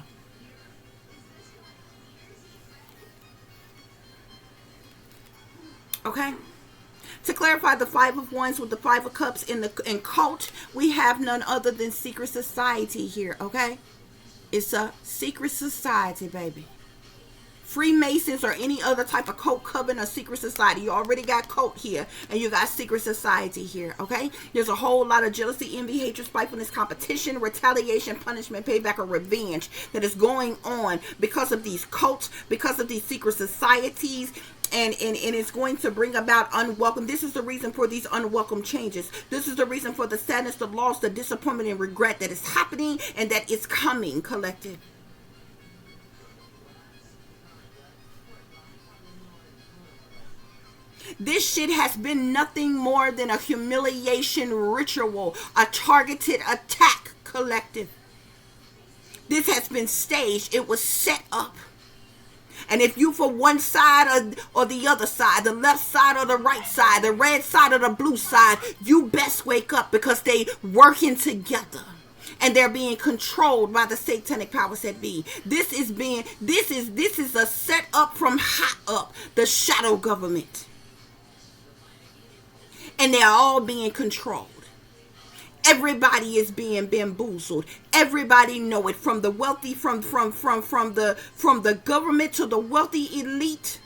Okay? To clarify the Five of Wands with the Five of Cups in COUP, we have none other than secret society here, okay? It's a secret society, baby. Freemasons or any other type of cult, coven, or secret society. You already got cult here, and you got secret society here, okay? There's a whole lot of jealousy, envy, hatred, spitefulness, competition, retaliation, punishment, payback, or revenge that is going on because of these cults, because of these secret societies, and it's going to bring about unwelcome. This is the reason for these unwelcome changes. This is the reason for the sadness, the loss, the disappointment, and regret that is happening and that is coming, collective. This shit has been nothing more than a humiliation ritual, a targeted attack, collective. This has been staged. It was set up. And if you for one side or the other side, the left side or the right side, the red side or the blue side, you best wake up, because they working together. And they're being controlled by the satanic powers that be. This is a set up from high up, the shadow government. And they're all being controlled. Everybody is being bamboozled. Everybody know it, from the wealthy, from the government to the wealthy elite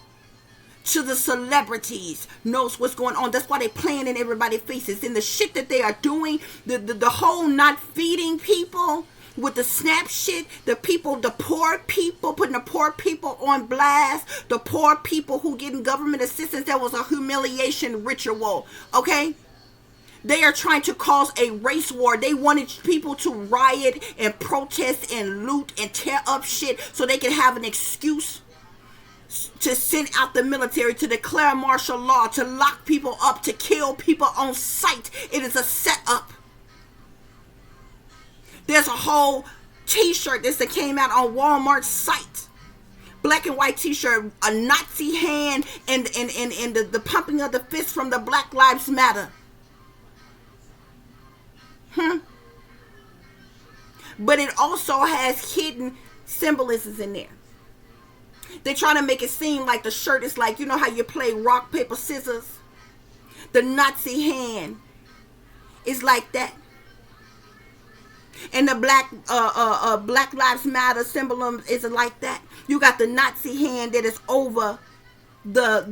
to the celebrities knows what's going on. That's why they playing in everybody's faces. And the shit that they are doing, the whole not feeding people with the SNAP shit, the poor people, putting the poor people on blast, the poor people who getting government assistance, that was a humiliation ritual, okay? They are trying to cause a race war. They wanted people to riot and protest and loot and tear up shit so they can have an excuse to send out the military, to declare martial law, to lock people up, to kill people on sight. It is a setup. There's a whole t-shirt that came out on Walmart's site. Black and white t-shirt, a Nazi hand, and the pumping of the fist from the Black Lives Matter. But it also has hidden symbolisms in there. They're trying to make it seem like the shirt is like, you know how you play rock, paper, scissors? The Nazi hand is like that. And the Black Lives Matter symbol is like that. You got the Nazi hand that is over the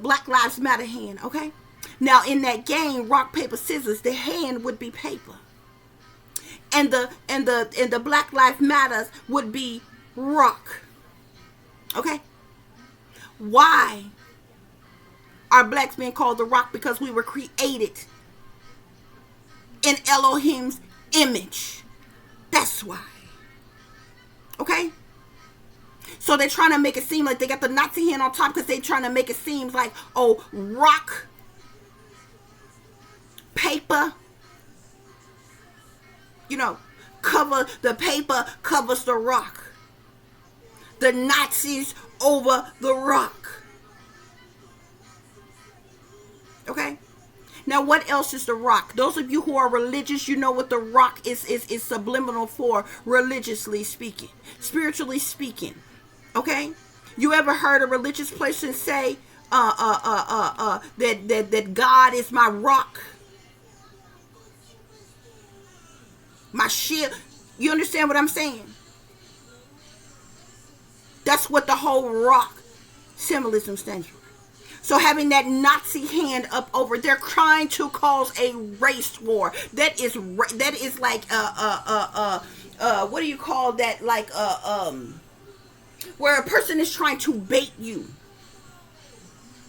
Black Lives Matter hand, okay? Now in that game, rock, paper, scissors, the hand would be paper. And the Black Lives Matters would be rock. Okay? Why are blacks being called the rock? Because we were created in Elohim's image. That's why. Okay? So they're trying to make it seem like they got the Nazi hand on top, because they're trying to make it seem like, oh, rock, paper, you know, cover the paper, covers the rock. The Nazis over the rock. Okay? Now, what else is the rock? Those of you who are religious, you know what the rock is subliminal for, religiously speaking, spiritually speaking. Okay? You ever heard a religious person say that God is my rock, my shield? You understand what I'm saying? That's what the whole rock symbolism stands for. So having that Nazi hand up over, they're trying to cause a race war. That is like what do you call that? Like where a person is trying to bait you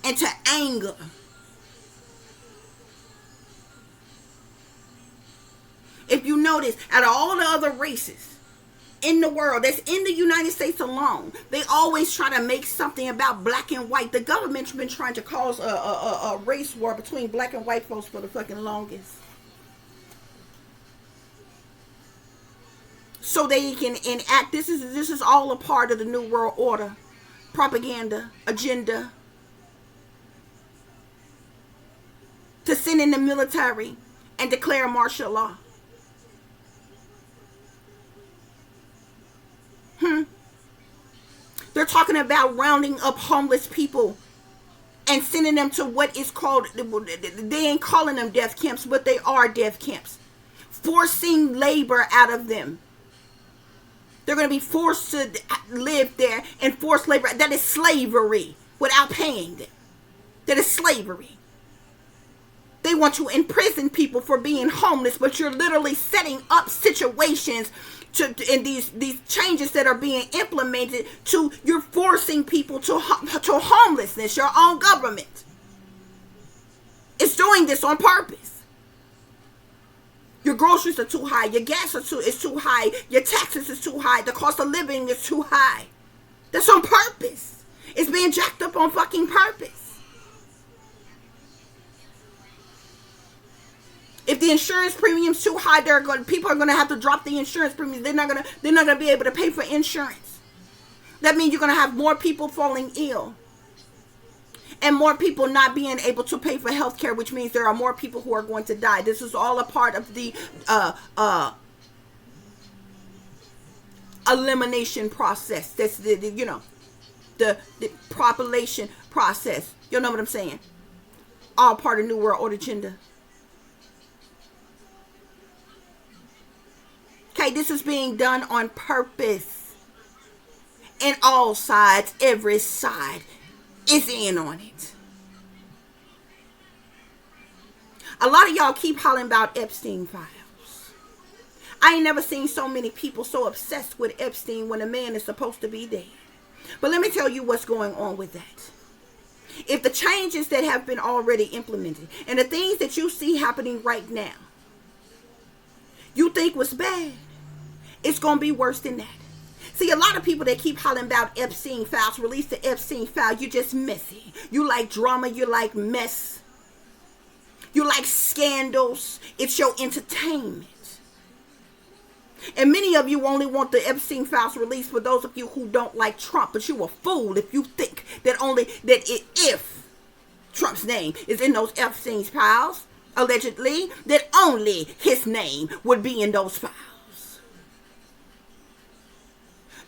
into anger. If you notice, out of all the other races in the world, that's in the United States alone, they always try to make something about black and white. The government's been trying to cause a race war between black and white folks for the fucking longest. so they can enact. This is all a part of the New World Order propaganda agenda to send in the military and declare martial law. They're talking about rounding up homeless people and sending them to what is called, they ain't calling them death camps, but they are death camps. Forcing labor out of them. They're going to be forced to live there and forced labor. That is slavery without paying them. That is slavery. They want to imprison people for being homeless, but you're literally setting up situations and these changes that are being implemented you're forcing people to homelessness. Your own government is doing this on purpose. Your groceries are too high. Your gas is too high. Your taxes is too high. The cost of living is too high. That's on purpose. It's being jacked up on fucking purpose. If the insurance premium's too high, people are gonna have to drop the insurance premiums. They're not gonna be able to pay for insurance. That means you're gonna have more people falling ill, and more people not being able to pay for health care, which means there are more people who are going to die. This is all a part of the elimination process. That's the population process. You know what I'm saying? All part of New World Order agenda. Okay, this is being done on purpose. And all sides, every side is in on it. A lot of y'all keep hollering about Epstein files. I ain't never seen so many people so obsessed with Epstein when a man is supposed to be dead. But let me tell you what's going on with that. If the changes that have been already implemented and the things that you see happening right now, you think was bad, it's going to be worse than that. See, a lot of people that keep hollering about Epstein files, release the Epstein file, you're just messy. You like drama, you like mess. You like scandals. It's your entertainment. And many of you only want the Epstein files released for those of you who don't like Trump. But you a fool if you think that if Trump's name is in those Epstein files, allegedly, that only his name would be in those files.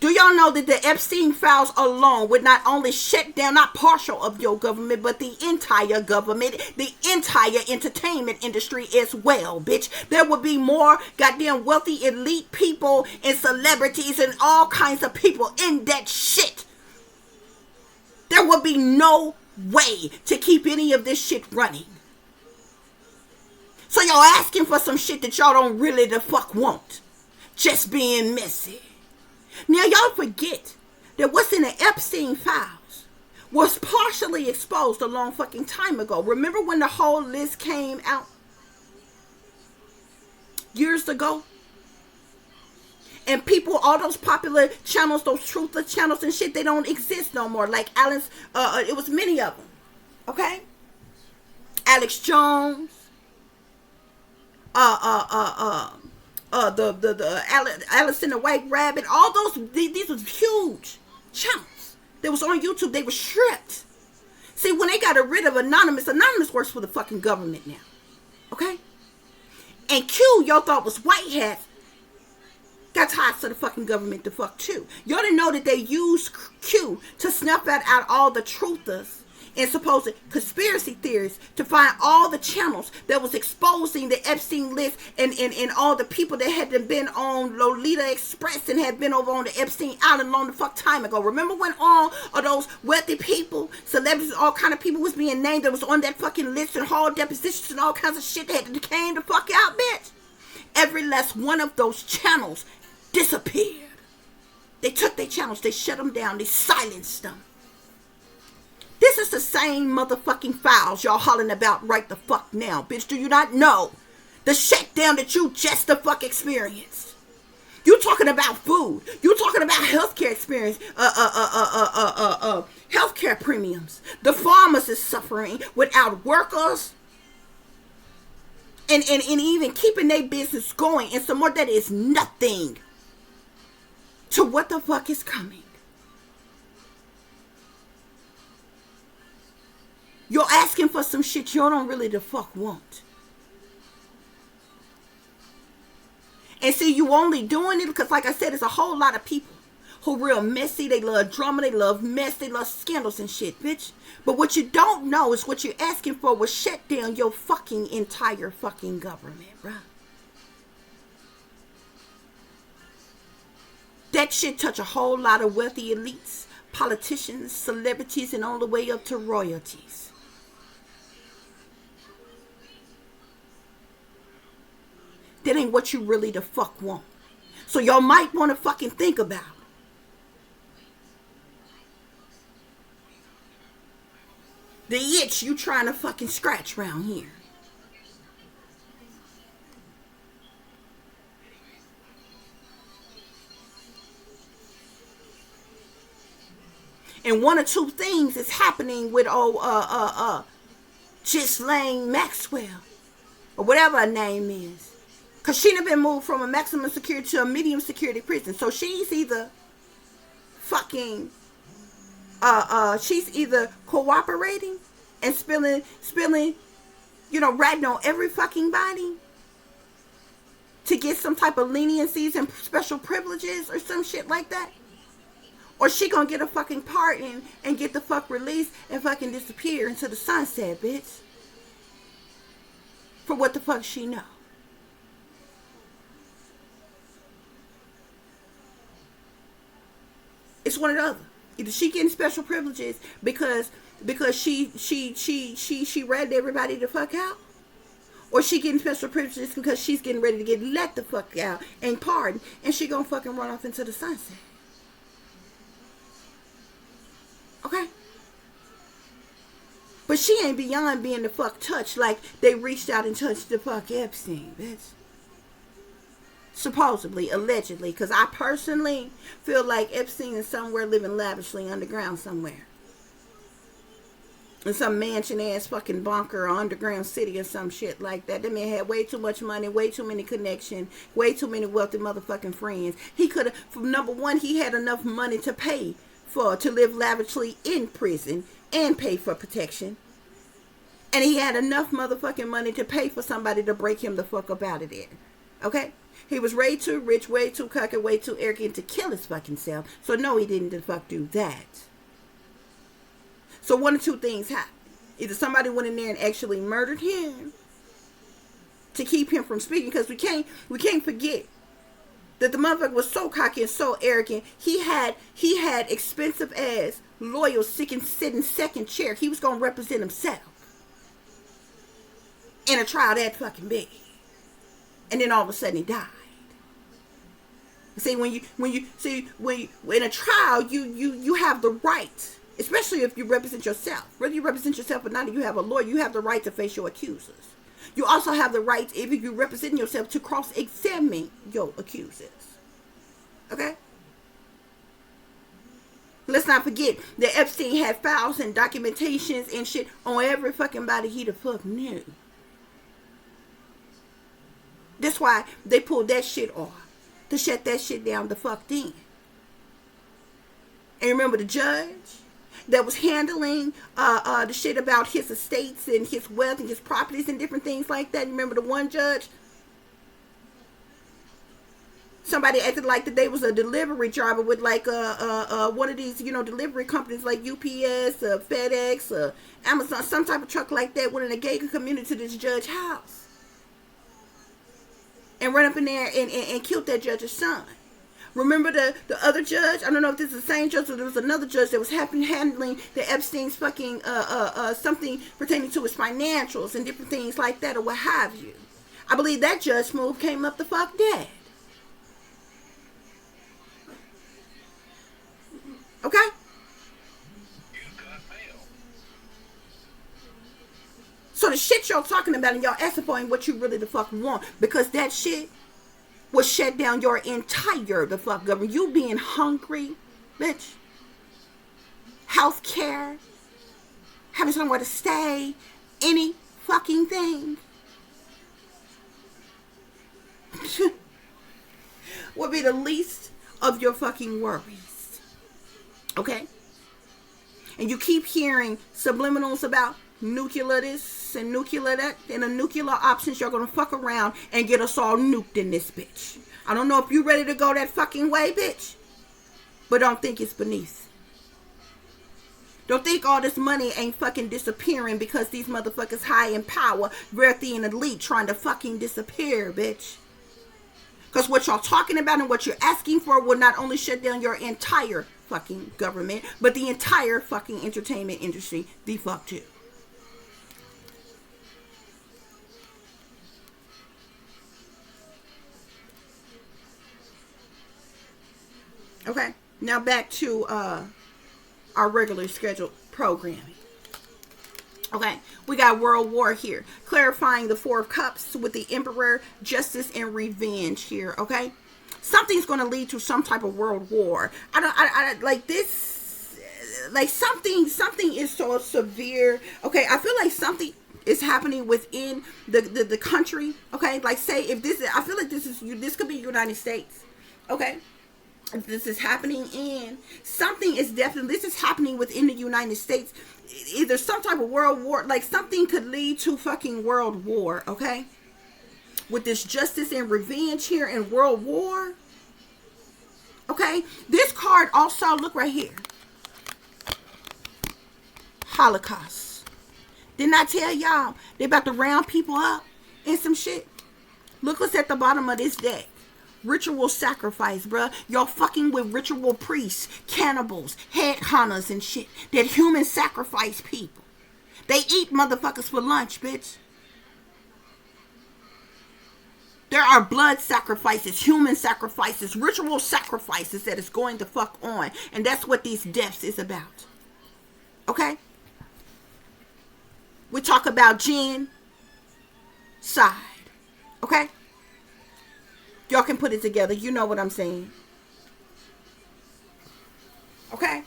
Do y'all know that the Epstein files alone would not only shut down, not partial of your government, but the entire government, the entire entertainment industry as well, bitch? There would be more goddamn wealthy elite people and celebrities and all kinds of people in that shit. There would be no way to keep any of this shit running. So y'all asking for some shit that y'all don't really the fuck want. Just being messy. Now y'all forget that what's in the Epstein files was partially exposed a long fucking time ago. Remember when the whole list came out years ago? And people, all those popular channels, those truthless channels and shit, they don't exist no more. Like Alan's, it was many of them. Okay? Alex Jones. Alice in the White Rabbit, all those, these was huge channels. They was on YouTube. They were stripped. See, when they got rid of Anonymous works for the fucking government now. Okay? And Q, y'all thought was white hats, got tied to the fucking government to fuck too. Y'all didn't know that they used Q to snuff out all the truthers and supposed conspiracy theories to find all the channels that was exposing the Epstein list and all the people that had been on Lolita Express and had been over on the Epstein Island long the fuck time ago. Remember when all of those wealthy people, celebrities, all kind of people was being named that was on that fucking list and hall depositions and all kinds of shit that had to came the fuck out, bitch? Every last one of those channels disappeared. They took their channels, they shut them down, they silenced them. This is the same motherfucking files y'all hollering about right the fuck now. Bitch, do you not know the shutdown that you just the fuck experienced? You talking about food. You talking about healthcare experience. Healthcare premiums. The farmers is suffering without workers. And even keeping their business going. And some more, that is nothing. to what the fuck is coming. You're asking for some shit you don't really the fuck want. And see, you only doing it because, like I said, there's a whole lot of people who real messy. They love drama. They love mess. They love scandals and shit, bitch. But what you don't know is what you're asking for will shut down your fucking entire fucking government, bruh. That shit touch a whole lot of wealthy elites, politicians, celebrities, and all the way up to royalties. That ain't what you really the fuck want. So y'all might want to fucking think about. The itch you trying to fucking scratch around here. And one or two things is happening with Ghislaine Maxwell, or whatever her name is. Because she done been moved from a maximum security to a medium security prison. So she's either fucking, she's either cooperating and spilling, you know, ratting on every fucking body to get some type of leniencies and special privileges or some shit like that. Or she gonna get a fucking pardon and get the fuck released and fucking disappear into the sunset, bitch. For what the fuck she know. It's one or the other. Either she getting special privileges because she ratted everybody the fuck out, or she getting special privileges because she's getting ready to get let the fuck out and pardoned, and she gonna fucking run off into the sunset. Okay? But she ain't beyond being the fuck touched like they reached out and touched the fuck Epstein, bitch. Supposedly, allegedly, because I personally feel like Epstein is somewhere living lavishly underground somewhere. In some mansion-ass fucking bunker or underground city or some shit like that. That man had way too much money, way too many connections, way too many wealthy motherfucking friends. He could have, for number one, he had enough money to pay for, to live lavishly in prison and pay for protection. And he had enough motherfucking money to pay for somebody to break him the fuck up out of there. Okay? He was way too rich, way too cocky, way too arrogant to kill his fucking self. So no, he didn't the fuck do that. So one or two things happened. Either somebody went in there and actually murdered him to keep him from speaking, because we can't forget that the motherfucker was so cocky and so arrogant. He had expensive ass lawyers sitting second chair. He was gonna represent himself in a trial that fucking big. And then all of a sudden he died. See, when in a trial, you have the right, especially if you represent yourself. Whether you represent yourself or not, if you have a lawyer, you have the right to face your accusers. You also have the right, if you represent yourself, to cross-examine your accusers. Okay? Let's not forget that Epstein had files and documentations and shit on every fucking body he the fuck knew. That's why they pulled that shit off, to shut that shit down the fuck then. And remember the judge that was handling the shit about his estates and his wealth and his properties and different things like that. You remember the one judge? Somebody acted like that they was a delivery driver with like one of these, you know, delivery companies like UPS, FedEx, Amazon, some type of truck like that, went in a gated community to this judge's house. And run up in there and killed that judge's son. Remember the other judge? I don't know if this is the same judge or there was another judge that was handling the Epstein's fucking something pertaining to his financials and different things like that or what have you. I believe that judge Smooth came up the fuck dead. Okay? So the shit y'all talking about and y'all asking for ain't what you really the fuck want, because that shit will shut down your entire the fuck government. You being hungry, bitch. Health care, having somewhere to stay, any fucking thing would be the least of your fucking worries. Okay? And you keep hearing subliminals about nuclear this and nuclear that, and the nuclear options. You're gonna fuck around and get us all nuked in this bitch. I don't know if you ready to go that fucking way, bitch, but don't think it's beneath. Don't think all this money ain't fucking disappearing because these motherfuckers high in power, wealthy and elite trying to fucking disappear, bitch. Because what y'all talking about and what you're asking for will not only shut down your entire fucking government, but the entire fucking entertainment industry the fuck too. Okay, now back to our regular scheduled programming. Okay, we got World War here, clarifying the Four of Cups with the Emperor, Justice, and Revenge here. Okay, something's going to lead to some type of world war. I like this. Like something is so severe. Okay, I feel like something is happening within the country. Okay, like say if this is, I feel like this could be United States. Okay. If this is happening in, something is definitely, this is happening within the United States. Either some type of world war, like something could lead to fucking world war, okay? With this Justice and Revenge here in World War, okay? This card also, look right here. Holocaust. Didn't I tell y'all they about to round people up and some shit? Look what's at the bottom of this deck. Ritual sacrifice, bruh. Y'all fucking with ritual priests, cannibals, headhunters and shit. That human sacrifice people. They eat motherfuckers for lunch, bitch. There are blood sacrifices, human sacrifices, ritual sacrifices that is going to fuck on. And that's what these deaths is about. Okay? We talk about genocide. Okay? Y'all can put it together. You know what I'm saying. Okay?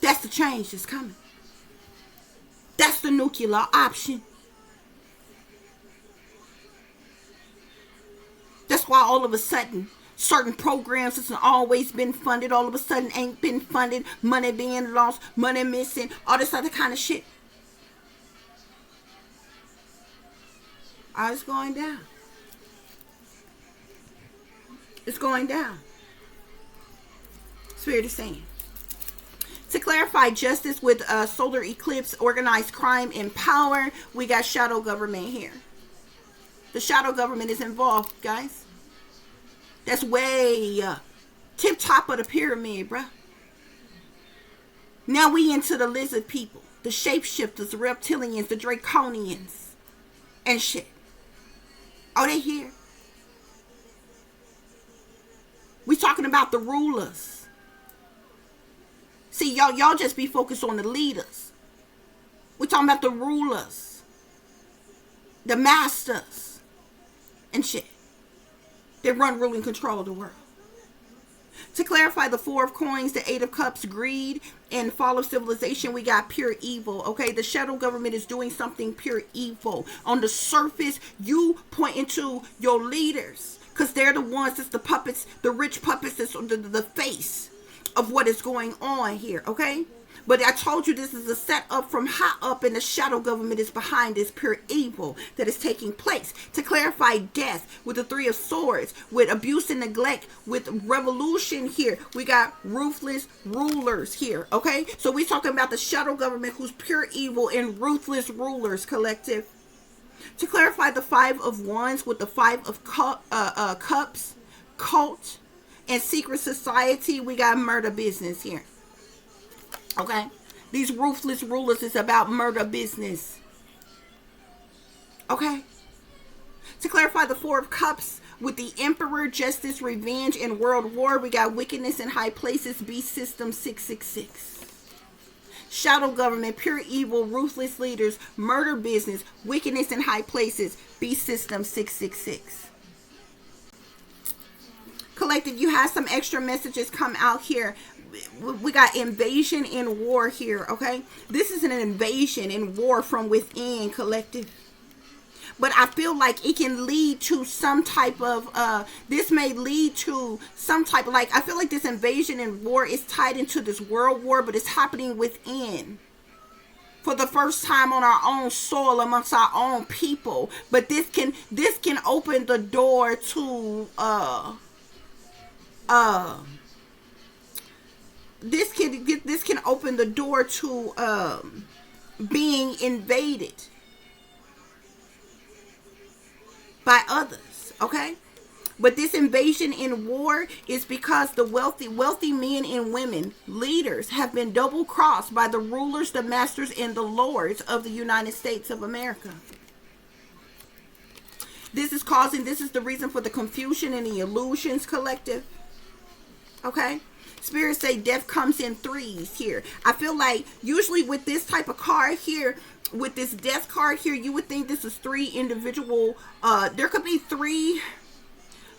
That's the change that's coming. That's the nuclear option. That's why all of a sudden, certain programs that's always been funded, all of a sudden ain't been funded, money being lost, money missing, all this other kind of shit. All it's going down. It's going down. Spirit is saying. To clarify justice with solar eclipse, organized crime, and power, we got shadow government here. The shadow government is involved, guys. That's way tip top of the pyramid, bruh. Now we into the lizard people, the shapeshifters, the reptilians, the draconians, and shit. Oh, they here. We talking about the rulers. See, y'all just be focused on the leaders. We talking about the rulers, the masters, and shit. They run, rule, and control the world. To clarify the Four of Coins, the Eight of Cups, greed, and fall of civilization, we got pure evil. Okay, the shadow government is doing something pure evil. On the surface, you pointing to your leaders. Because they're the ones that's the puppets, the rich puppets that's the face of what is going on here, okay? But I told you this is a setup from high up, and the shadow government is behind this pure evil that is taking place. To clarify death with the Three of Swords, with abuse and neglect, with revolution here. We got ruthless rulers here, okay? So we're talking about the shadow government who's pure evil and ruthless rulers collective. To clarify the Five of Wands with the Five of Cups, cult, and secret society, we got murder business here. Okay? These ruthless rulers is about murder business. Okay? To clarify the Four of Cups with the Emperor, Justice, Revenge, and World War, we got wickedness in high places, Beast System 666. Shadow government, pure evil, ruthless leaders, murder business, wickedness in high places, Beast System 666. Collective, you have some extra messages come out here. We got invasion and war here, okay? This is an invasion and war from within, collective. But I feel like it can lead to some type of, this may lead to some type of, like, I feel like this invasion and war is tied into this world war, but it's happening within. For the first time on our own soil amongst our own people. But this can open the door to, this can open the door to, being invaded by others, okay? But this invasion in war is because the wealthy men and women, leaders, have been double crossed by the rulers, the masters, and the lords of the United States of America. This is the reason for the confusion and the illusions collective, okay? Spirits say death comes in threes here. I feel like usually with this type of card here, with this death card here, you would think this is three individual, there could be three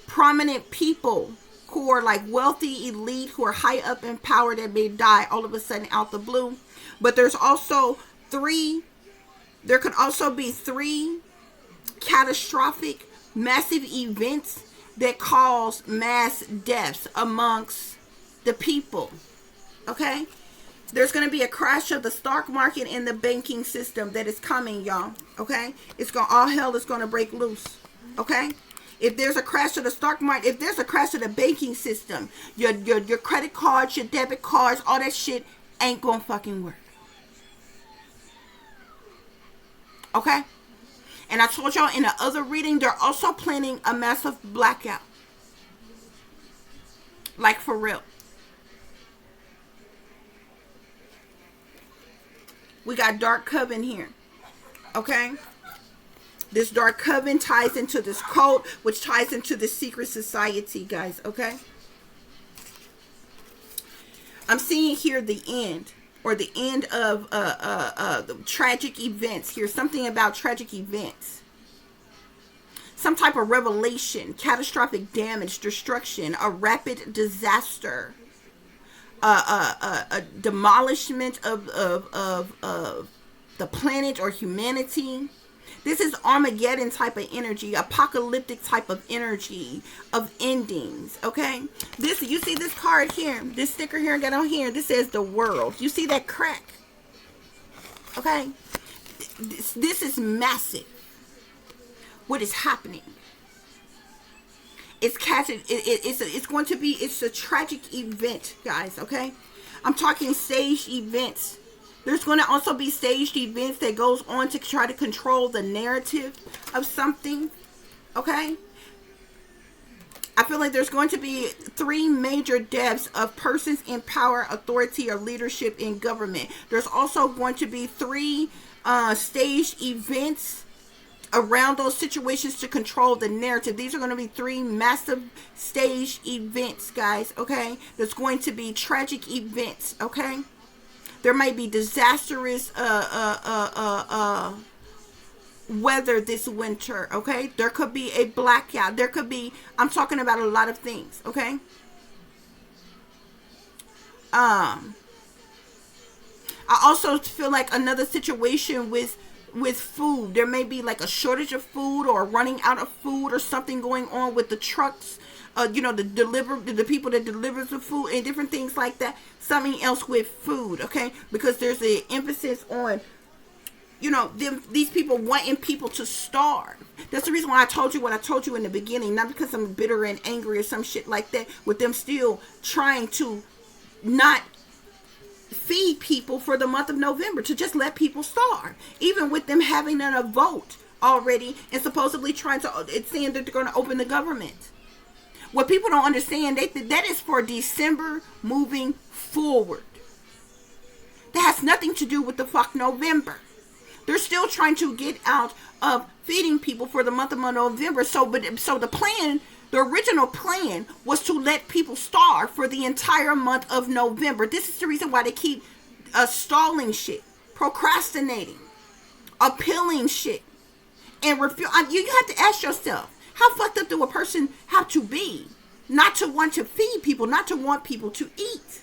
prominent people who are like wealthy, elite, who are high up in power that may die all of a sudden out the blue. But there could also be three catastrophic, massive events that cause mass deaths amongst the people, okay? There's going to be a crash of the stock market and the banking system that is coming, y'all, okay? All hell is going to break loose, okay? If there's a crash of the stock market, if there's a crash of the banking system, your credit cards, your debit cards, all that shit ain't going to fucking work, okay? And I told y'all in the other reading, they're also planning a massive blackout. Like, for real. We got Dark Coven here. Okay? This Dark Coven ties into this cult, which ties into the secret society, guys. Okay? I'm seeing here the end. Or the end of the tragic events here. Something about tragic events. Some type of revelation. Catastrophic damage. Destruction. A rapid disaster. A demolishment of the planet or humanity. This is Armageddon type of energy, apocalyptic type of energy of endings, okay? You see this card here, this sticker here I got on here, this says the world. You see that crack? Okay? This is massive. What is happening? It's a tragic event, guys, okay? I'm talking staged events. There's going to also be staged events that goes on to try to control the narrative of something, okay? I feel like there's going to be three major deaths of persons in power, authority, or leadership in government. There's also going to be three staged events around those situations to control the narrative. These are going to be three massive staged events, guys, okay? There's going to be tragic events, okay? There might be disastrous weather this winter, okay? There could be a blackout. There could be, I'm talking about a lot of things, okay? I also feel like another situation with food. There may be like a shortage of food or running out of food or something going on with the trucks. The people that deliver the food and different things like that. Something else with food, okay? Because there's an emphasis on, these people wanting people to starve. That's the reason why I told you what I told you in the beginning. Not because I'm bitter and angry or some shit like that. With them still trying to not feed people for the month of November. To just let people starve. Even with them having a vote already and supposedly it's saying that they're going to open the government. What people don't understand, that is for December moving forward. That has nothing to do with the fuck November. They're still trying to get out of feeding people for the month of November. So the original plan was to let people starve for the entire month of November. This is the reason why they keep stalling shit, procrastinating, appealing shit, and refuse. You have to ask yourself, how fucked up do a person have to be not to want to feed people, not to want people to eat?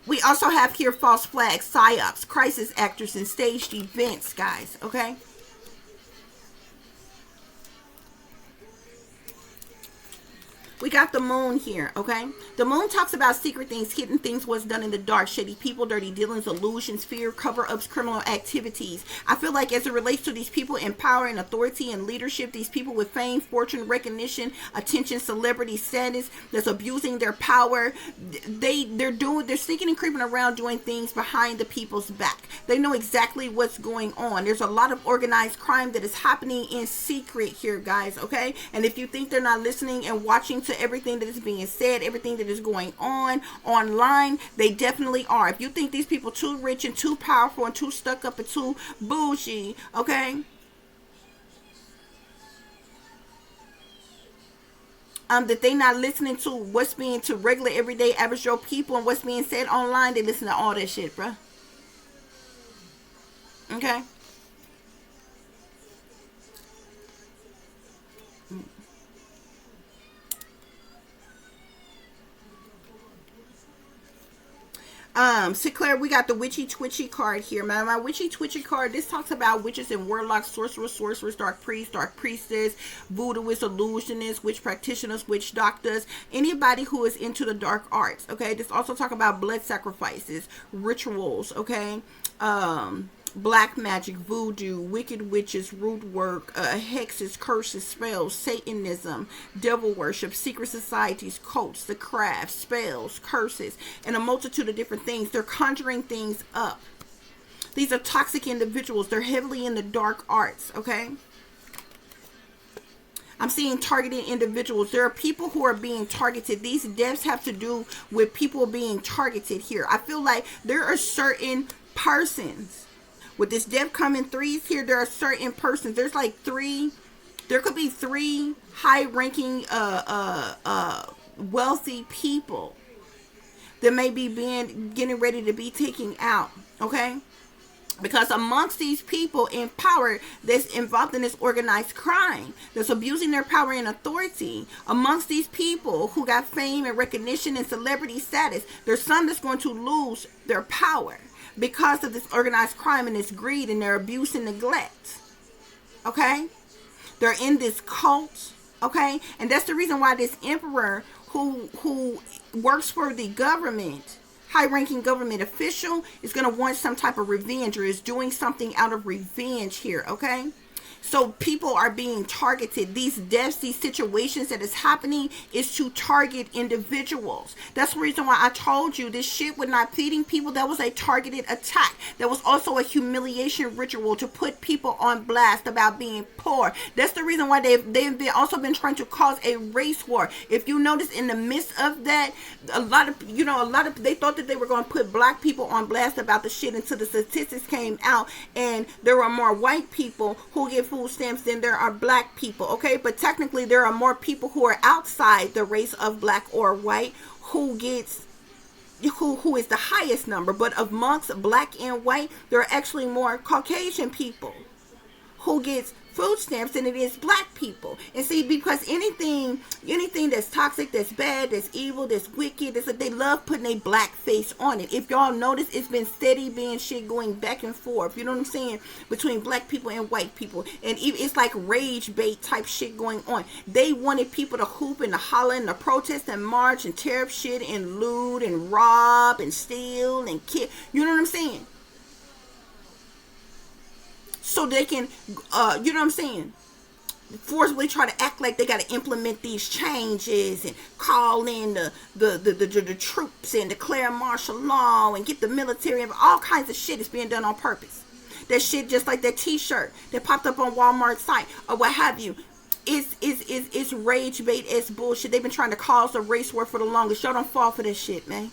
We We also have here false flags, psyops, crisis actors, and staged events, guys. Okay. We got the moon here, okay? The moon talks about secret things, hidden things, what's done in the dark, shady people, dirty dealings, illusions, fear, cover-ups, criminal activities. I feel like as it relates to these people in power and authority and leadership, these people with fame, fortune, recognition, attention, celebrity status, that's abusing their power, they're sneaking and creeping around doing things behind the people's back. They know exactly what's going on. There's a lot of organized crime that is happening in secret here, guys, okay? And if you think they're not listening and watching to everything that is being said, everything that is going on online, they definitely are. If you think these people too rich and too powerful and too stuck up and too bougie, okay, that they not listening to what's being to regular everyday average Joe people and what's being said online, they listen to all that shit, bruh. Okay. Sinclair, we got the witchy twitchy card here. My witchy twitchy card, this talks about witches and warlocks, sorcerers, dark priests, dark priestess, voodooists, illusionists, witch practitioners, witch doctors, anybody who is into the dark arts, okay? This also talk about blood sacrifices, rituals, okay? Black magic, voodoo, wicked witches, root work, hexes, curses, spells, Satanism, devil worship, secret societies, cults, the crafts, spells, curses, and a multitude of different things. They're conjuring things up. These are toxic individuals. They're heavily in the dark arts, okay? I'm seeing targeted individuals. There are people who are being targeted. These deaths have to do with people being targeted here. I feel like there are certain persons. With this death coming threes here, there are certain persons. There's like three. There could be three high-ranking, wealthy people that may be getting ready to be taken out. Okay, because amongst these people in power that's involved in this organized crime, that's abusing their power and authority, amongst these people who got fame and recognition and celebrity status, there's some that's going to lose their power because of this organized crime and this greed and their abuse and neglect. Okay? They're in this cult. Okay? And that's the reason why this emperor who works for the government, high-ranking government official, is going to want some type of revenge or is doing something out of revenge here. Okay? So people are being targeted. These deaths, these situations that is happening is to target individuals. That's the reason why I told you this shit with not feeding people, that was a targeted attack. That was also a humiliation ritual to put people on blast about being poor. That's the reason why they've also been trying to cause a race war. If you notice in the midst of that, a lot of they thought that they were going to put black people on blast about the shit until the statistics came out and there were more white people who get food stamps than there are black people, okay? But technically there are more people who are outside the race of black or white who is the highest number. But amongst black and white, there are actually more Caucasian people who gets food stamps than it is black people. And see, because anything that's toxic, that's bad, that's evil, that's wicked, they love putting a black face on it. If y'all notice, it's been steady being shit going back and forth, you know what I'm saying, between black people and white people. And it's like rage bait type shit going on. They wanted people to hoop and to holler and to protest and march and tear up shit and loot and rob and steal and kill. You know what I'm saying? So they can, you know what I'm saying, forcibly try to act like they got to implement these changes and call in the troops and declare martial law and get the military and all kinds of shit is being done on purpose. That shit, just like that t-shirt that popped up on Walmart's site or what have you, it's rage bait, it's bullshit. They've been trying to cause a race war for the longest. Y'all don't fall for this shit, man.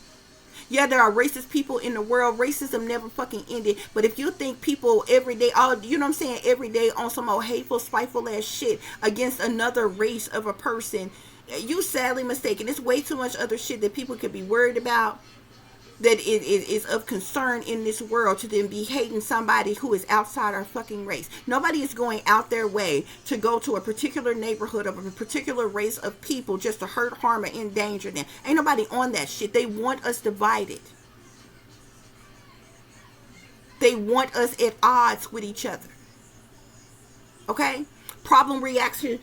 Yeah, there are racist people in the world. Racism never fucking ended. But if you think people every day, you know what I'm saying, every day on some old hateful, spiteful ass shit against another race of a person, you sadly mistaken. There's way too much other shit that people could be worried about that it is of concern in this world to then be hating somebody who is outside our fucking race. Nobody is going out their way to go to a particular neighborhood of a particular race of people just to hurt, harm, or endanger them. Ain't nobody on that shit. They want us divided. They want us at odds with each other. Okay? Problem, reaction,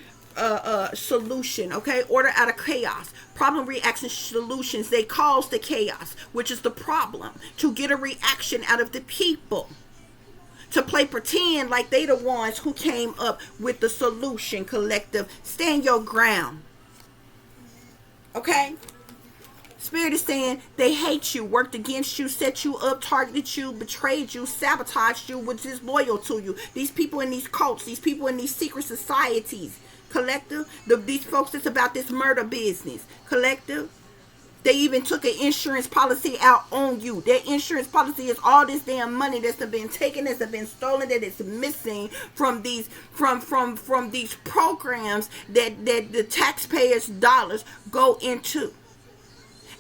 solution. Okay? Order out of chaos. Problem, reaction, solutions. They cause the chaos, which is the problem. To get a reaction out of the people. To play pretend like they the ones who came up with the solution. Collective. Stand your ground. Okay? Spirit is saying they hate you, worked against you, set you up, targeted you, betrayed you, sabotaged you, was disloyal to you. These people in these cults, these people in these secret societies. Collective. These folks that's about this murder business. Collective. They even took an insurance policy out on you. Their insurance policy is all this damn money that's been taken, that's been stolen, that is missing from these from these programs that the taxpayers' dollars go into.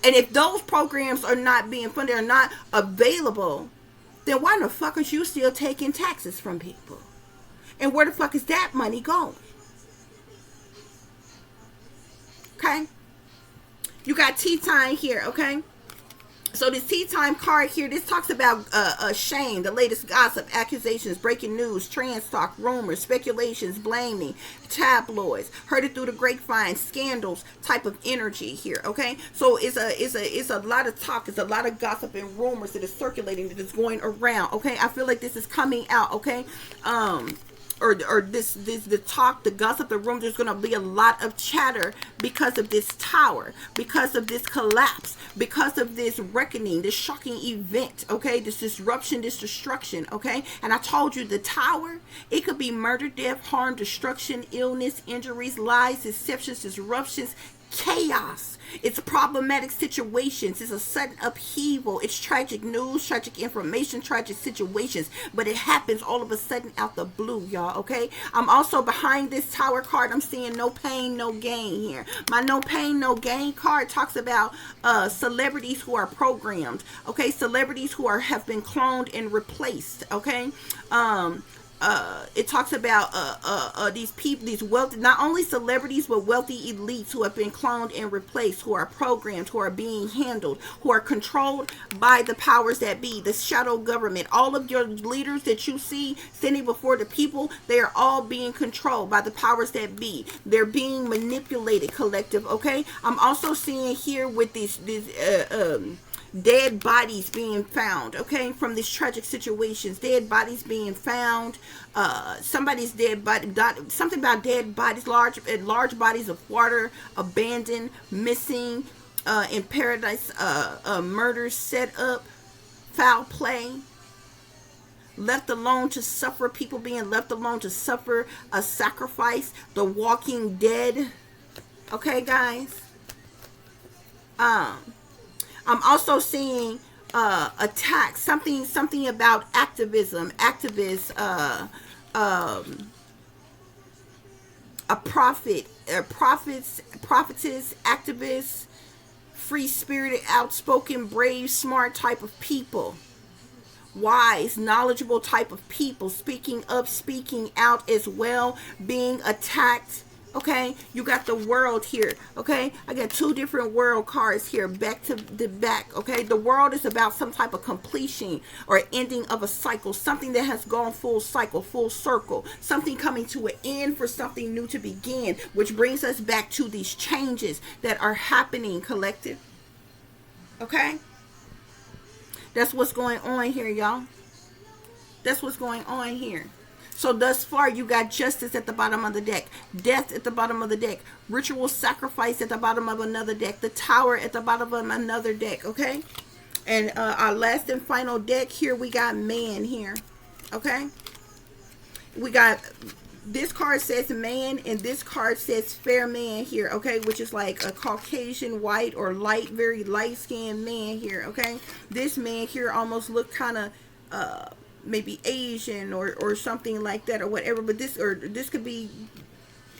And if those programs are not being funded, are not available, then why the fuck are you still taking taxes from people? And where the fuck is that money going? Okay? You got tea time here, okay? So this tea time card here, this talks about shame, the latest gossip, accusations, breaking news, trans talk, rumors, speculations, blaming, tabloids, heard it through the grapevine, scandals type of energy here, okay? So it's a lot of talk, it's a lot of gossip and rumors that is circulating, that is going around, okay? I feel like this is coming out, okay? Or this the talk, the gossip, the room, there's going to be a lot of chatter because of this tower, because of this collapse, because of this reckoning, this shocking event, okay? This disruption, this destruction, okay? And I told you the tower, it could be murder, death, harm, destruction, illness, injuries, lies, deceptions, disruptions, chaos. It's problematic situations. It's a sudden upheaval. It's tragic news, tragic information, tragic situations. But it happens all of a sudden out the blue, y'all, okay? I'm also behind this tower card. I'm seeing no pain, no gain here. My no pain, no gain card talks about celebrities who are programmed, okay? Celebrities who have been cloned and replaced, okay? It talks about these people, these wealthy, not only celebrities, but wealthy elites who have been cloned and replaced, who are programmed, who are being handled, who are controlled by the powers that be, the shadow government. All of your leaders that you see standing before the people, they are all being controlled by the powers that be. They're being manipulated, collective, okay? I'm also seeing here with these dead bodies being found, okay, from these tragic situations, dead bodies being found, somebody's dead body, something about dead bodies, large bodies of water, abandoned, missing, in paradise, murders set up, foul play, left alone to suffer, people being left alone to suffer a sacrifice, the walking dead, okay, guys? I'm also seeing attacks, something about activism, activists, a prophetess, activists, free-spirited, outspoken, brave, smart type of people, wise, knowledgeable type of people, speaking up, speaking out as well, being attacked. Okay, you got the world here. Okay, I got two different world cards here, back to the back. Okay, the world is about some type of completion or ending of a cycle, something that has gone full cycle, full circle, something coming to an end for something new to begin, which brings us back to these changes that are happening, collective. Okay, that's what's going on here, y'all. That's what's going on here. So thus far, you got justice at the bottom of the deck, death at the bottom of the deck, ritual sacrifice at the bottom of another deck, the tower at the bottom of another deck, okay? And our last and final deck here, we got man here, okay? We got, this card says man, and this card says fair man here, okay? Which is like a Caucasian, white, or light, very light-skinned man here, okay? This man here almost looked kind of, maybe Asian or something like that or whatever, but this could be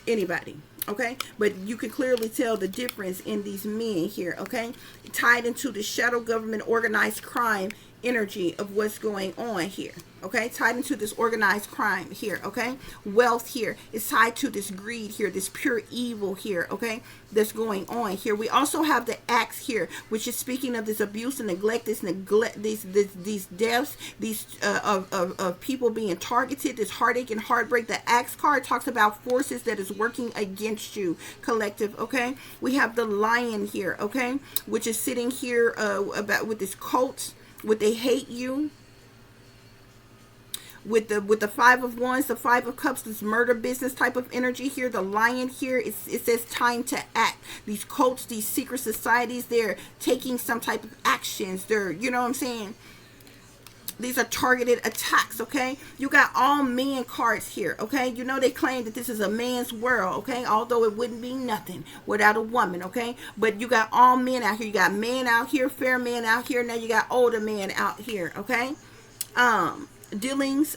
anybody, okay? But you can clearly tell the difference in these men here, okay? Tied into the shadow government, organized crime energy of what's going on here. Okay, tied into this organized crime here. Okay, wealth here is tied to this greed here, this pure evil here. Okay, that's going on here. We also have the axe here, which is speaking of this abuse and neglect, these deaths, these of people being targeted, this heartache and heartbreak. The axe card talks about forces that is working against you, collective. Okay, we have the lion here. Okay, which is sitting here about with this cult, with they hate you. With the Five of Wands, the Five of Cups, this murder business type of energy here. The lion here, it says time to act. These cults, these secret societies, they're taking some type of actions. They're, you know what I'm saying? These are targeted attacks, okay? You got all men cards here, okay? You know they claim that this is a man's world, okay? Although it wouldn't be nothing without a woman, okay? But you got all men out here. You got men out here, fair men out here. Now you got older men out here, okay? Dealings,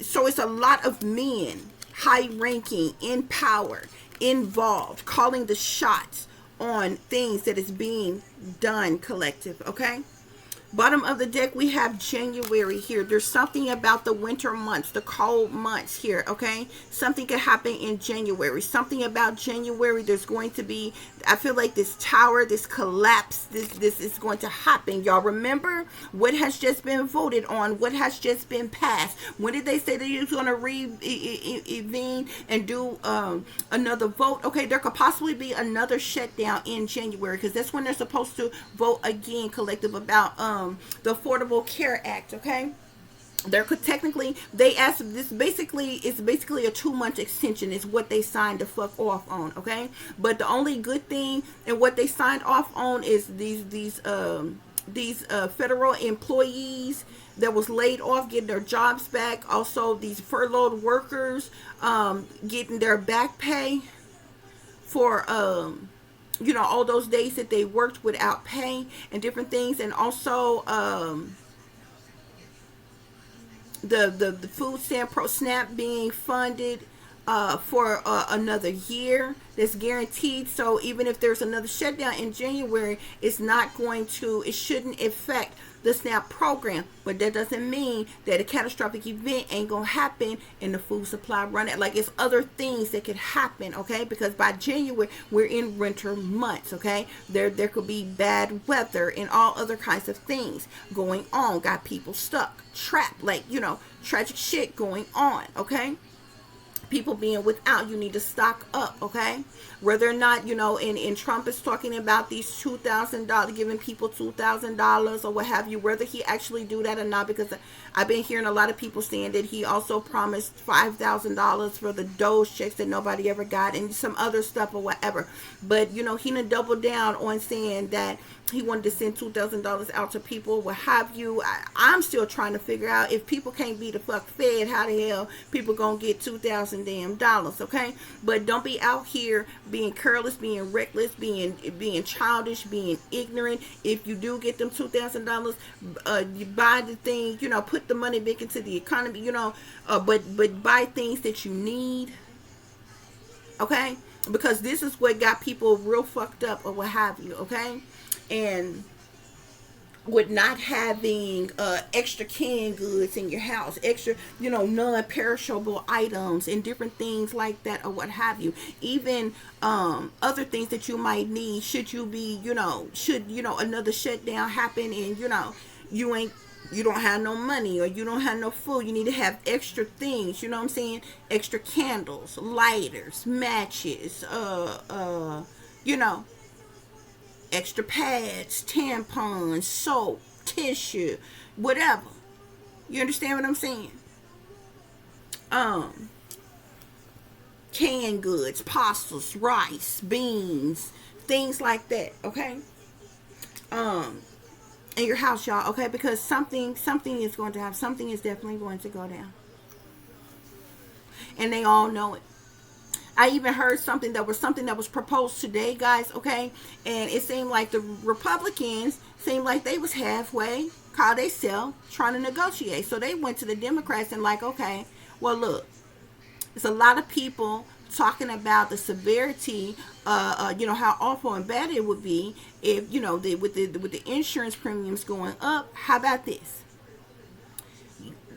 so it's a lot of men, high ranking, in power, involved, calling the shots on things that is being done, collective. Okay, bottom of the deck, we have January here. There's something about the winter months, the cold months here. Okay, something could happen in January. Something about January, there's going to be, I feel like this tower, this collapse, this is going to happen. Y'all remember what has just been voted on, what has just been passed. When did they say that you're going to reconvene and do another vote? Okay, there could possibly be another shutdown in January, because that's when they're supposed to vote again, collective, about the Affordable Care Act. Okay, there could technically, they asked, this basically, it's basically a 2-month extension is what they signed the fuck off on. Okay, but the only good thing and what they signed off on is these federal employees that was laid off getting their jobs back. Also these furloughed workers getting their back pay for you know, all those days that they worked without pay and different things. And also the food stamp pro SNAP being funded for another year, that's guaranteed. So even if there's another shutdown in January, it's not going to, it shouldn't affect the SNAP program. But that doesn't mean that a catastrophic event ain't gonna happen and the food supply running. Like, it's other things that could happen, okay? Because by January, we're in winter months, okay? There could be bad weather and all other kinds of things going on. Got people stuck, trapped, like, you know, tragic shit going on, okay? People being without, you need to stock up, okay? Whether or not, you know, and Trump is talking about these $2,000, giving people $2,000 or what have you, whether he actually do that or not, because I've been hearing a lot of people saying that he also promised $5,000 for the Doge checks that nobody ever got and some other stuff or whatever. But, you know, he done doubled down on saying that he wanted to send $2,000 out to people, what have you. I'm still trying to figure out, if people can't be the fuck fed, how the hell people gonna get $2,000 damn dollars, okay? But don't be out here being careless, being reckless, being childish, being ignorant. If you do get them $2,000, you buy the thing, you know, put the money back into the economy, you know, but buy things that you need, okay? Because this is what got people real fucked up or what have you, okay? And with not having extra canned goods in your house, extra, you know, non-perishable items and different things like that or what have you. Even other things that you might need should you be, you know, should, you know, another shutdown happen and, you know, you don't have no money or you don't have no food. You need to have extra things, you know what I'm saying? Extra candles, lighters, matches, you know, extra pads, tampons, soap, tissue, whatever. You understand what I'm saying? Canned goods, pastas, rice, beans, things like that, okay? In your house, y'all, okay? Because something is going to happen. Something is definitely going to go down. And they all know it. I even heard something that was proposed today, guys, okay? And it seemed like the Republicans seemed like they was halfway, call they self, trying to negotiate. So they went to the Democrats and like, okay, well, look, it's a lot of people talking about the severity, how awful and bad it would be if, with the insurance premiums going up. How about this?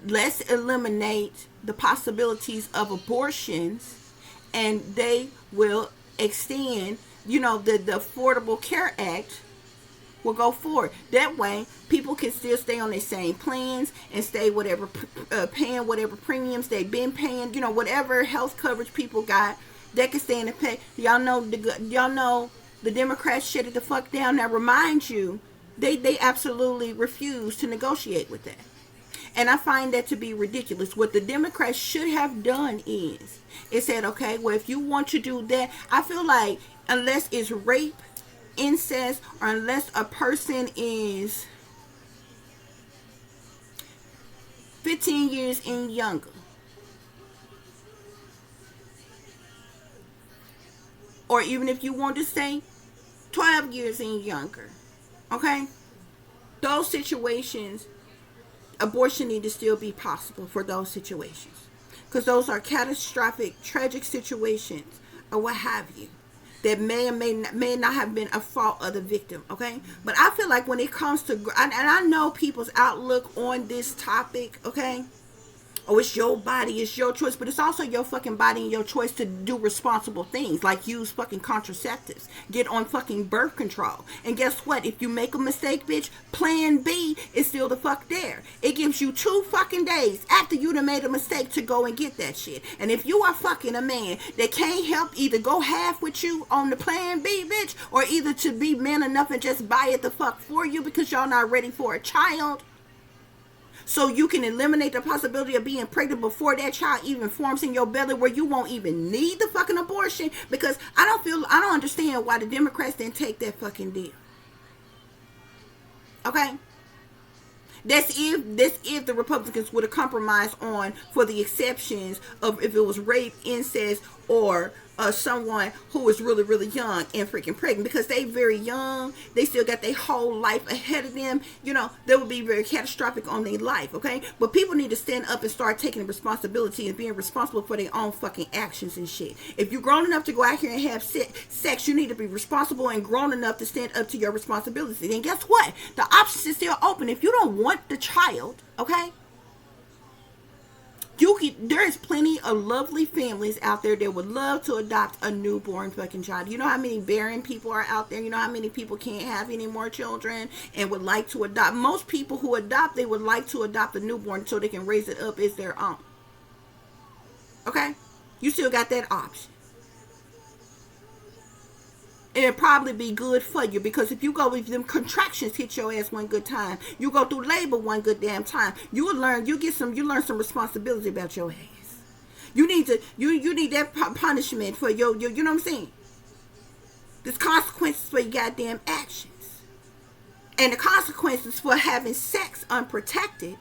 Let's eliminate the possibilities of abortions, and they will extend, the Affordable Care Act will go forward. That way, people can still stay on their same plans and stay paying whatever premiums they've been paying. Whatever health coverage people got, they can stay in the pay. Y'all know the Democrats shut it the fuck down. Now, remind you, they absolutely refuse to negotiate with that. And I find that to be ridiculous. What the Democrats should have done is, it said, okay, well, if you want to do that, I feel like unless it's rape, incest, or unless a person is 15 years and younger, or even if you want to say 12 years and younger, okay, those situations, abortion need to still be possible for those situations, because those are catastrophic, tragic situations, or what have you, that may or may not have been a fault of the victim, okay? But I feel like when it comes to, and I know people's outlook on this topic, okay? Oh, it's your body, it's your choice, but it's also your fucking body and your choice to do responsible things, like use fucking contraceptives, get on fucking birth control. And guess what? If you make a mistake, bitch, plan B is still the fuck there. It gives you 2 fucking days after you done made a mistake to go and get that shit. And if you are fucking a man that can't help either go half with you on the plan B, bitch, or either to be man enough and just buy it the fuck for you because y'all not ready for a child, so you can eliminate the possibility of being pregnant before that child even forms in your belly, where you won't even need the fucking abortion. Because I don't understand why the Democrats didn't take that fucking deal. Okay? That's if the Republicans would have compromised on for the exceptions of if it was rape, incest, or someone who is really, really young and freaking pregnant, because they very young, they still got their whole life ahead of them. They would be very catastrophic on their life, okay? But people need to stand up and start taking responsibility and being responsible for their own fucking actions and shit. If you're grown enough to go out here and have sex, you need to be responsible and grown enough to stand up to your responsibility. And guess what? The options is still open. If you don't want the child, okay, there is plenty of lovely families out there that would love to adopt a newborn fucking child. You know how many barren people are out there? You know how many people can't have any more children and would like to adopt? Most people who adopt, they would like to adopt a newborn so they can raise it up as their own. Okay? You still got that option. And it'll probably be good for you, because if them contractions hit your ass one good time, you go through labor one good damn time, you learn some responsibility about your ass. You need that punishment for your you know what I'm saying? There's consequences for your goddamn actions. And the consequences for having sex unprotected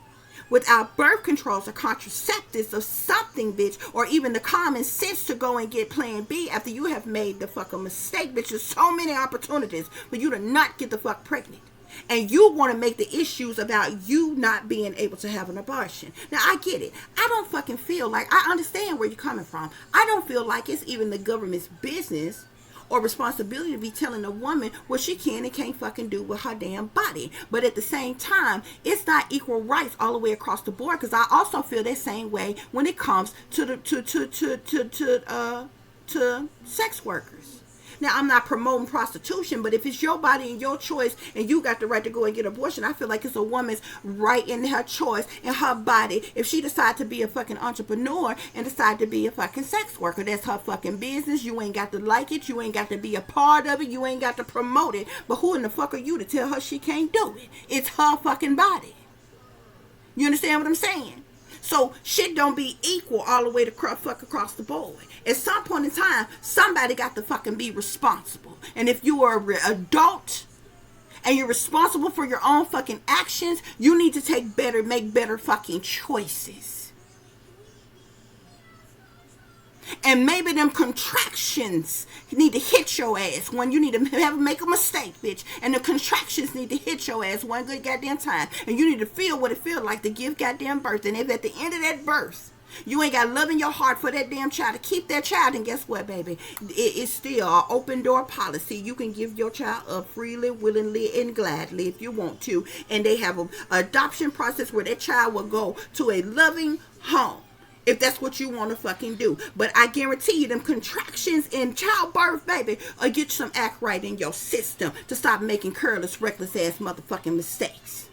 without birth controls or contraceptives or something, bitch, or even the common sense to go and get plan B after you have made the fucking mistake, bitch. There's so many opportunities for you to not get the fuck pregnant. And you want to make the issues about you not being able to have an abortion. Now, I get it. I don't fucking feel like, I understand where you're coming from. I don't feel like it's even the government's business or responsibility to be telling a woman what she can and can't fucking do with her damn body. But at the same time, it's not equal rights all the way across the board, because I also feel that same way when it comes to sex workers. Now, I'm not promoting prostitution, but if it's your body and your choice and you got the right to go and get abortion, I feel like it's a woman's right in her choice and her body. If she decides to be a fucking entrepreneur and decide to be a fucking sex worker, that's her fucking business. You ain't got to like it. You ain't got to be a part of it. You ain't got to promote it. But who in the fuck are you to tell her she can't do it? It's her fucking body. You understand what I'm saying? So shit don't be equal all the way to fuck across the board. At some point in time, somebody got to fucking be responsible. And if you are an adult and you're responsible for your own fucking actions, you need to make better fucking choices. And maybe them contractions need to hit your ass when you need to make a mistake, bitch. And the contractions need to hit your ass one good goddamn time. And you need to feel what it feels like to give goddamn birth. And if at the end of that birth, You ain't got love in your heart for that damn child to keep that child. And guess what, baby? It's still an open door policy. You can give your child up freely, willingly, and gladly if you want to. And they have an adoption process where that child will go to a loving home, if that's what you want to fucking do. But I guarantee you, them contractions in childbirth, baby, will get some act right in your system to stop making careless, reckless ass motherfucking mistakes.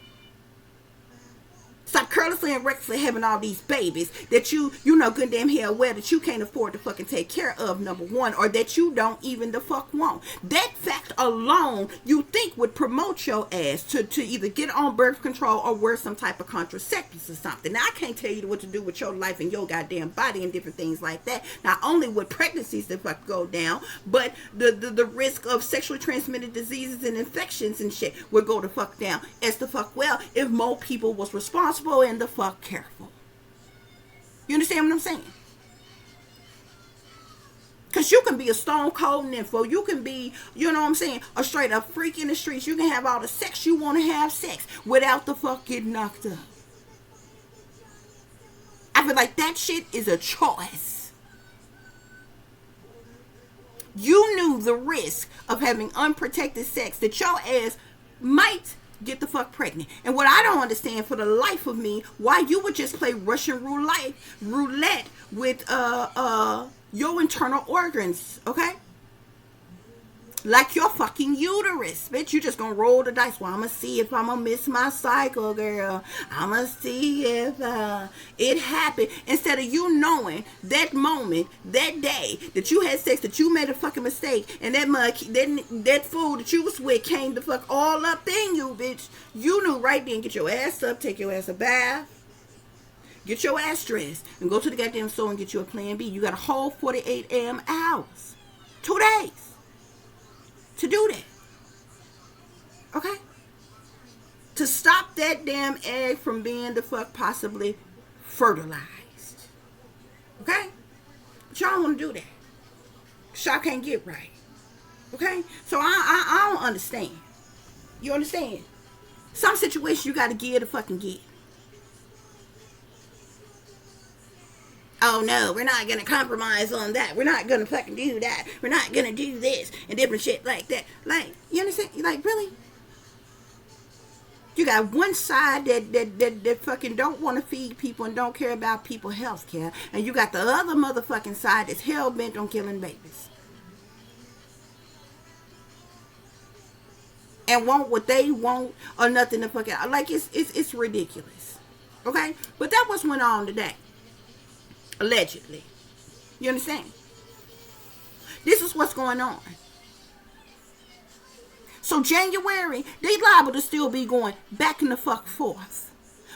Stop carelessly and recklessly having all these babies that you know good damn hell well that you can't afford to fucking take care of, number one, or that you don't even the fuck want. That fact alone, you think would promote your ass to either get on birth control or wear some type of contraceptives or something. Now, I can't tell you what to do with your life and your goddamn body and different things like that. Not only would pregnancies the fuck go down, but the risk of sexually transmitted diseases and infections and shit would go the fuck down as the fuck well if more people was responsible and the fuck careful. You understand what I'm saying? Because you can be a stone cold nympho. You can be, you know what I'm saying, a straight up freak in the streets. You can have all the sex you want to have sex without the fuck getting knocked up. I feel like that shit is a choice. You knew the risk of having unprotected sex that your ass might get the fuck pregnant. And what I don't understand for the life of me, why you would just play Russian roulette with your internal organs, okay? Like your fucking uterus, bitch. You just gonna roll the dice. Well, I'm gonna see if I'm gonna miss my cycle, girl. I'm gonna see if it happened. Instead of you knowing that moment, that day that you had sex, that you made a fucking mistake, and that fool that you was with came the fuck all up in you, bitch. You knew right then. Get your ass up, take your ass a bath, get your ass dressed, and go to the goddamn store and get you a plan B. You got a whole 48 hours, 2 days. To do that. Okay? To stop that damn egg from being the fuck possibly fertilized. Okay? But y'all don't want to do that. Y'all can't get right. Okay? So I don't understand. You understand? Some situations you got to give to fucking get. Oh no, we're not gonna compromise on that. We're not gonna fucking do that. We're not gonna do this and different shit like that. Like, you understand? Like, really? You got one side that fucking don't want to feed people and don't care about people's health care, and you got the other motherfucking side that's hell bent on killing babies and want what they want or nothing to fucking like. It's ridiculous. Okay, but that was went on today. Allegedly. You understand? This is what's going on. So January, they liable to still be going back in the fuck forth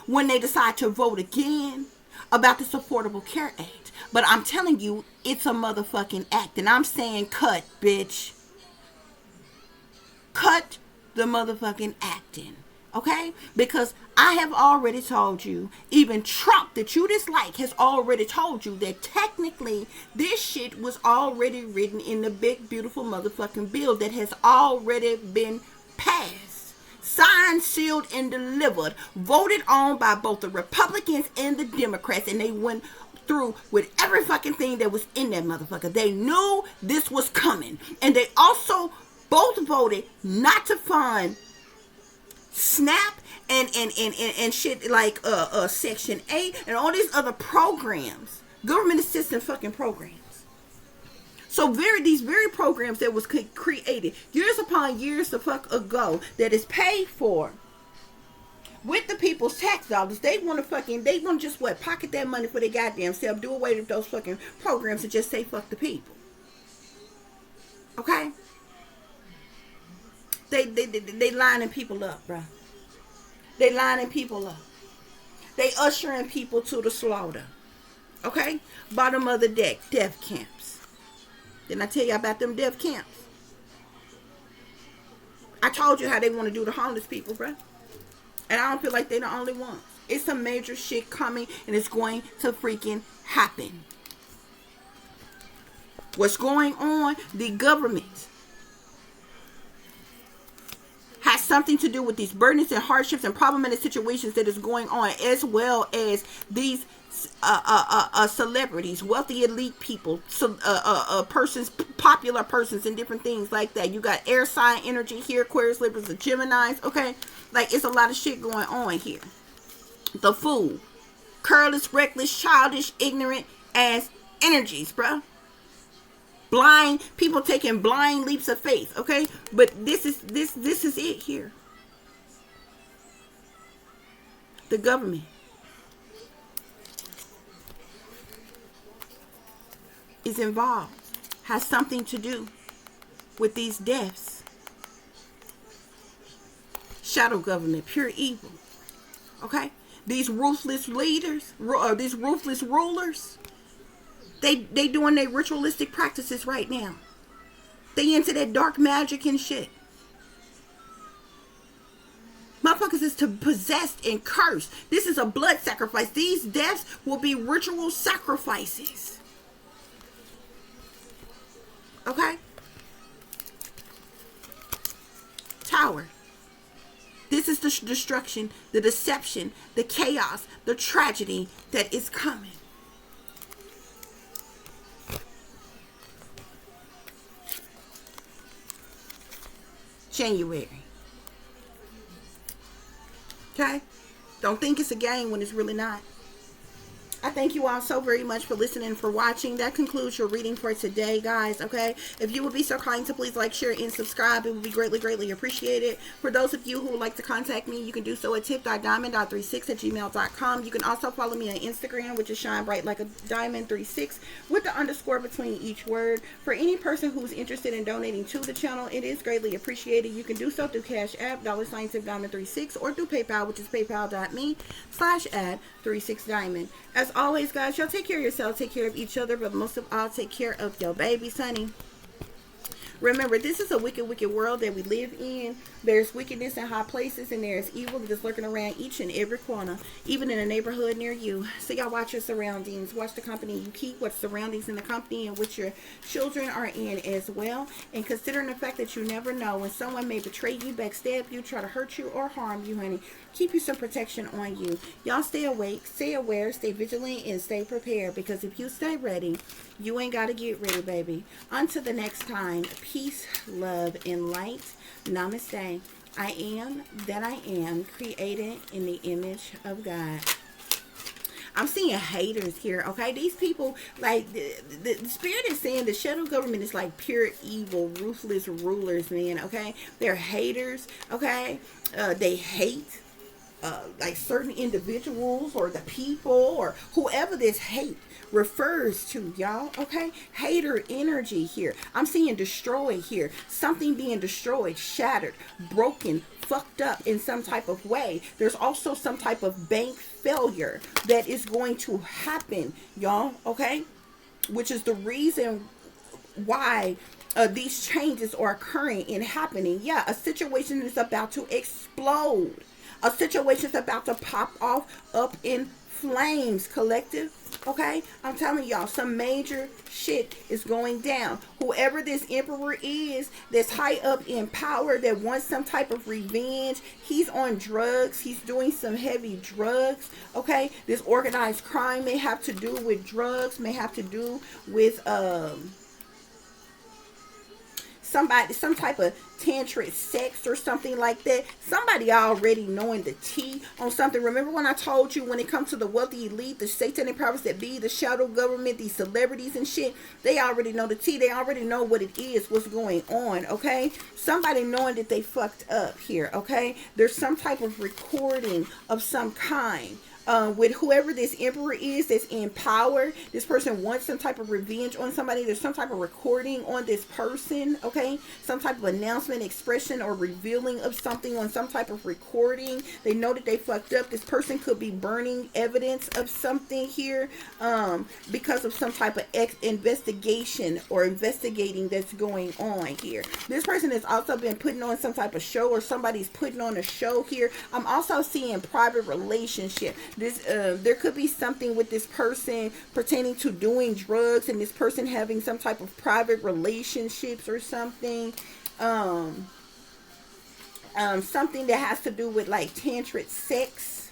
when they decide to vote again about this Affordable Care Act. But I'm telling you, it's a motherfucking act. And I'm saying cut, bitch. Cut the motherfucking acting. Okay? Because I have already told you, even Trump that you dislike has already told you that technically this shit was already written in the big, beautiful motherfucking bill that has already been passed, signed, sealed, and delivered, voted on by both the Republicans and the Democrats, and they went through with every fucking thing that was in that motherfucker. They knew this was coming, and they also both voted not to fund SNAP and shit like Section 8 and all these other programs, government assistance fucking programs. So these very programs that was created years upon years the fuck ago that is paid for with the people's tax dollars, they want to just pocket that money for their goddamn self, do away with those fucking programs and just say fuck the people. Okay? They lining people up, bro. They lining people up. They ushering people to the slaughter. Okay? Bottom of the deck, death camps. Didn't I tell you about them death camps? I told you how they want to do the homeless people, bro. And I don't feel like they're the only ones. It's some major shit coming, and it's going to freaking happen. What's going on? The government has something to do with these burdens and hardships and problematic situations that is going on, as well as these celebrities, wealthy elite people, persons, popular persons, and different things like that. You got air sign energy here, Aquarius, Libras, and Geminis. Okay, like it's a lot of shit going on here. The Fool, careless, reckless, childish, ignorant ass energies, bro. Blind people taking blind leaps of faith. Okay, but this is it here. The government is involved, has something to do with these deaths. Shadow government, pure evil. Okay, these ruthless leaders, these ruthless rulers, they doing their ritualistic practices right now. They into that dark magic and shit. Motherfuckers is to possessed and cursed. This is a blood sacrifice. These deaths will be ritual sacrifices. Okay? Tower. This is the destruction, the deception, the chaos, the tragedy that is coming. January. Okay? Don't think it's a game when it's really not. I thank you all so very much for listening and for watching. That concludes your reading for today, guys. Okay, if you would be so kind to please like, share, and subscribe, it would be greatly appreciated. For those of you who would like to contact me, you can do so at tip.diamond.36@gmail.com. You can also follow me on Instagram, which is shine bright like a diamond 36 with the underscore between each word. For any person who's interested in donating to the channel, it is greatly appreciated. You can do so through CASHAPP, $tip-diamond36, or through PayPal, which is paypal.me/@36diamond. As always, guys, y'all take care of yourself, take care of each other, but most of all, take care of your babies, honey. Remember, this is a wicked world that we live in. There's wickedness in high places, and there's evil that is lurking around each and every corner, even in a neighborhood near you. So y'all watch your surroundings. Watch the company you keep, watch surroundings in the company in which your children are in as well. And considering the fact that you never know when someone may betray you, backstab you, try to hurt you, or harm you, honey, keep you some protection on you. Y'all stay awake, stay aware, stay vigilant, and stay prepared, because if you stay ready, you ain't got to get ready, baby. Until the next time, peace, love, and light. Namaste. I am that I am, created in the image of God. I'm seeing haters here, okay? These people, like, the spirit is saying the shadow government is like pure evil, ruthless rulers, man, okay? They're haters, okay? They hate like certain individuals or the people or whoever this hate refers to, y'all. Okay, hater energy here. I'm seeing destroy here, something being destroyed, shattered, broken, fucked up in some type of way. There's also some type of bank failure that is going to happen, y'all. Okay, which is the reason why these changes are occurring and happening. Yeah, a situation is about to explode. A situation is about to pop off up in flames, collective. Okay, I'm telling y'all, some major shit is going down. Whoever this emperor is that's high up in power, that wants some type of revenge, he's on drugs. He's doing some heavy drugs. Okay, this organized crime may have to do with drugs, may have to do with some type of tantric sex or something like that. Somebody already knowing the tea on something. Remember when I told you, when it comes to the wealthy elite, the satanic powers that be, the shadow government, these celebrities and shit, they already know the tea. They already know what it is, what's going on, okay? Somebody knowing that they fucked up here, okay? There's some type of recording of some kind. With whoever this emperor is that's in power, this person wants some type of revenge on somebody. There's some type of recording on this person, okay? Some type of announcement, expression, or revealing of something on some type of recording. They know that they fucked up. This person could be burning evidence of something here because of some type of investigation or investigating that's going on here. This person has also been putting on some type of show, or somebody's putting on a show here. I'm also seeing private relationship. This there could be something with this person pertaining to doing drugs, and this person having some type of private relationships or something. Something that has to do with like tantric sex,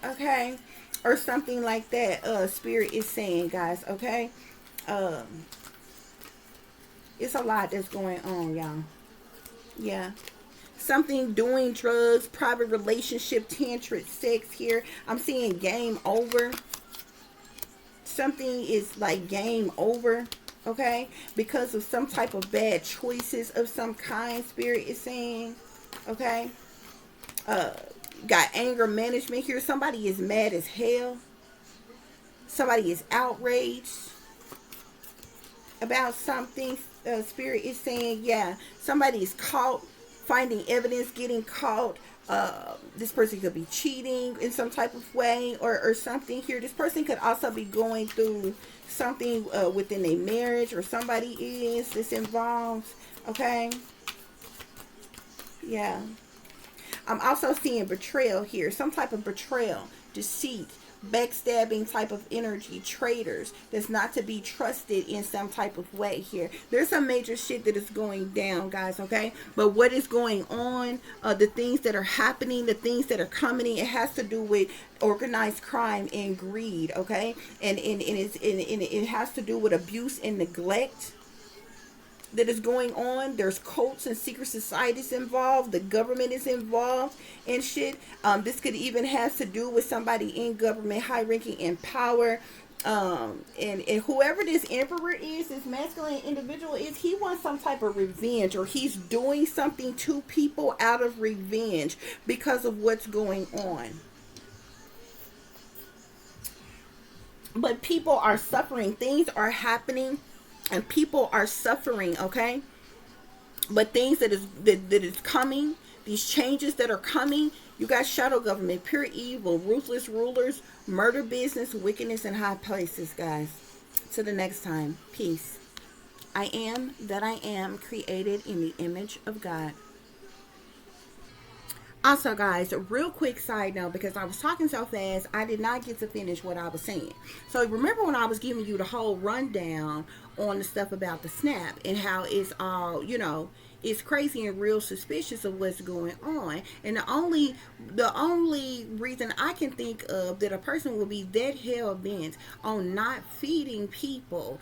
okay, or something like that. Spirit is saying, guys, okay. Um, it's a lot that's going on, y'all. Yeah. Something doing drugs, private relationship, tantric sex here. I'm seeing game over. Something is like game over, okay, because of some type of bad choices of some kind. Spirit is saying, okay. uh Got anger management here. Somebody is mad as hell. Somebody is outraged about something. Spirit is saying, yeah, somebody is caught, finding evidence, getting caught. This person could be cheating in some type of way, or something here. This person could also be going through something within a marriage, or somebody is this involved, okay. Yeah. I'm also seeing betrayal here. Some type of betrayal, deceit, backstabbing type of energy, traitors that's not to be trusted in some type of way here. There's some major shit that is going down, guys, okay? But what is going on, the things that are happening, the things that are coming, it has to do with organized crime and greed, okay? And it has to do with abuse and neglect that is going on. There's cults and secret societies involved. The government is involved and shit. This could even have to do with somebody in government, high ranking in power. And whoever this emperor is, this masculine individual is, he wants some type of revenge, or he's doing something to people out of revenge because of what's going on. But people are suffering. Things are happening and people are suffering, okay? But things that is coming, these changes that are coming, you got shadow government, pure evil, ruthless rulers, murder business, wickedness in high places, guys. Till the next time, peace. I am that I am, created in the image of God. Also, guys, a real quick side note, because I was talking so fast, I did not get to finish what I was saying. So remember when I was giving you the whole rundown on the stuff about the snap and how it's all, it's crazy and real suspicious of what's going on. And the only reason I can think of that a person will be that hell bent on not feeding people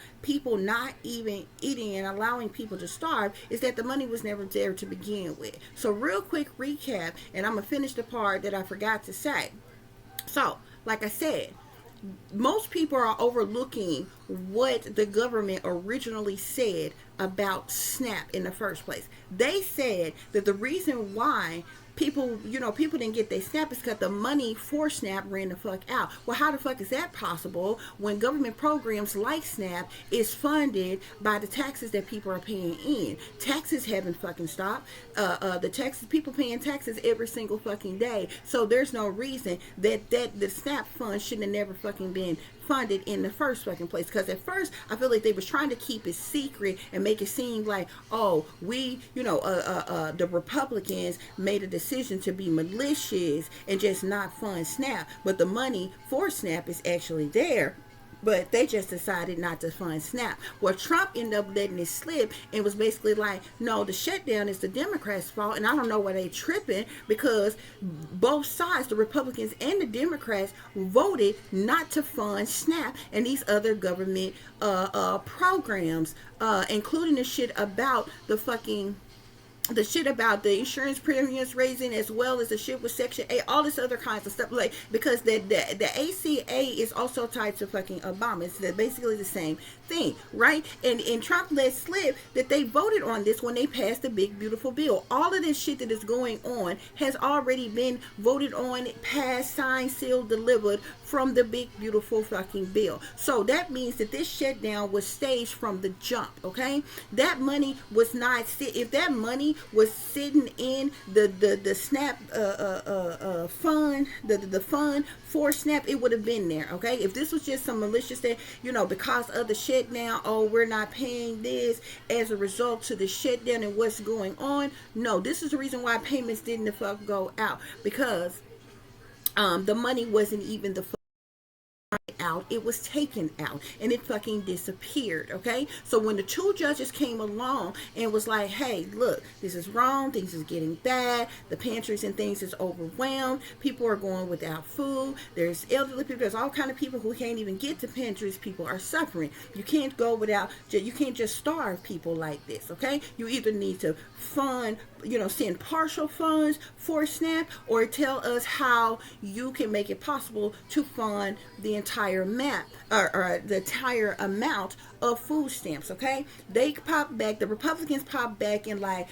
not even eating and allowing people to starve, is that the money was never there to begin with. So real quick recap, and I'm gonna finish the part that I forgot to say. So like I said, most people are overlooking what the government originally said about SNAP in the first place. They said that the reason why people didn't get their SNAP is because the money for SNAP ran the fuck out. Well, how the fuck is that possible when government programs like SNAP is funded by the taxes that people are paying in? Taxes haven't fucking stopped. The taxes, people paying taxes every single fucking day. So there's no reason that the SNAP fund shouldn't have never fucking been funded in the first fucking place. Because at first I feel like they was trying to keep it secret and make it seem like, oh, the Republicans made a decision to be malicious and just not fund SNAP, but the money for SNAP is actually there, but they just decided not to fund SNAP. Well, Trump ended up letting it slip and was basically like, no, the shutdown is the Democrats' fault. And I don't know why they tripping, because both sides, the Republicans and the Democrats, voted not to fund SNAP and these other government programs, including the shit about the insurance premiums raising, as well as the shit with Section 8, all this other kinds of stuff, like, because the ACA is also tied to fucking Obama. It's basically the same thing, right? And Trump let slip that they voted on this when they passed the big beautiful bill. All of this shit that is going on has already been voted on, passed, signed, sealed, delivered from the big beautiful fucking bill. So that means that this shutdown was staged from the jump, okay? That money was not, if that money was sitting in the SNAP fund, the fund for SNAP, it would have been there, okay? If this was just some malicious thing, because of the shutdown, oh, we're not paying this as a result to the shutdown and what's going on. No, this is the reason why payments didn't the fuck go out, because the money wasn't even the fuck out. out, it was taken out, and it fucking disappeared, okay? So when the two judges came along and was like, hey, look, this is wrong, things is getting bad, the pantries and things is overwhelmed, people are going without food, there's elderly people, there's all kind of people who can't even get to pantries, people are suffering. You can't go without, you can't just starve people like this, okay? You either need to fund, send partial funds for SNAP, or tell us how you can make it possible to fund the entire map or the entire amount of food stamps, okay? They pop back, the Republicans pop back and like,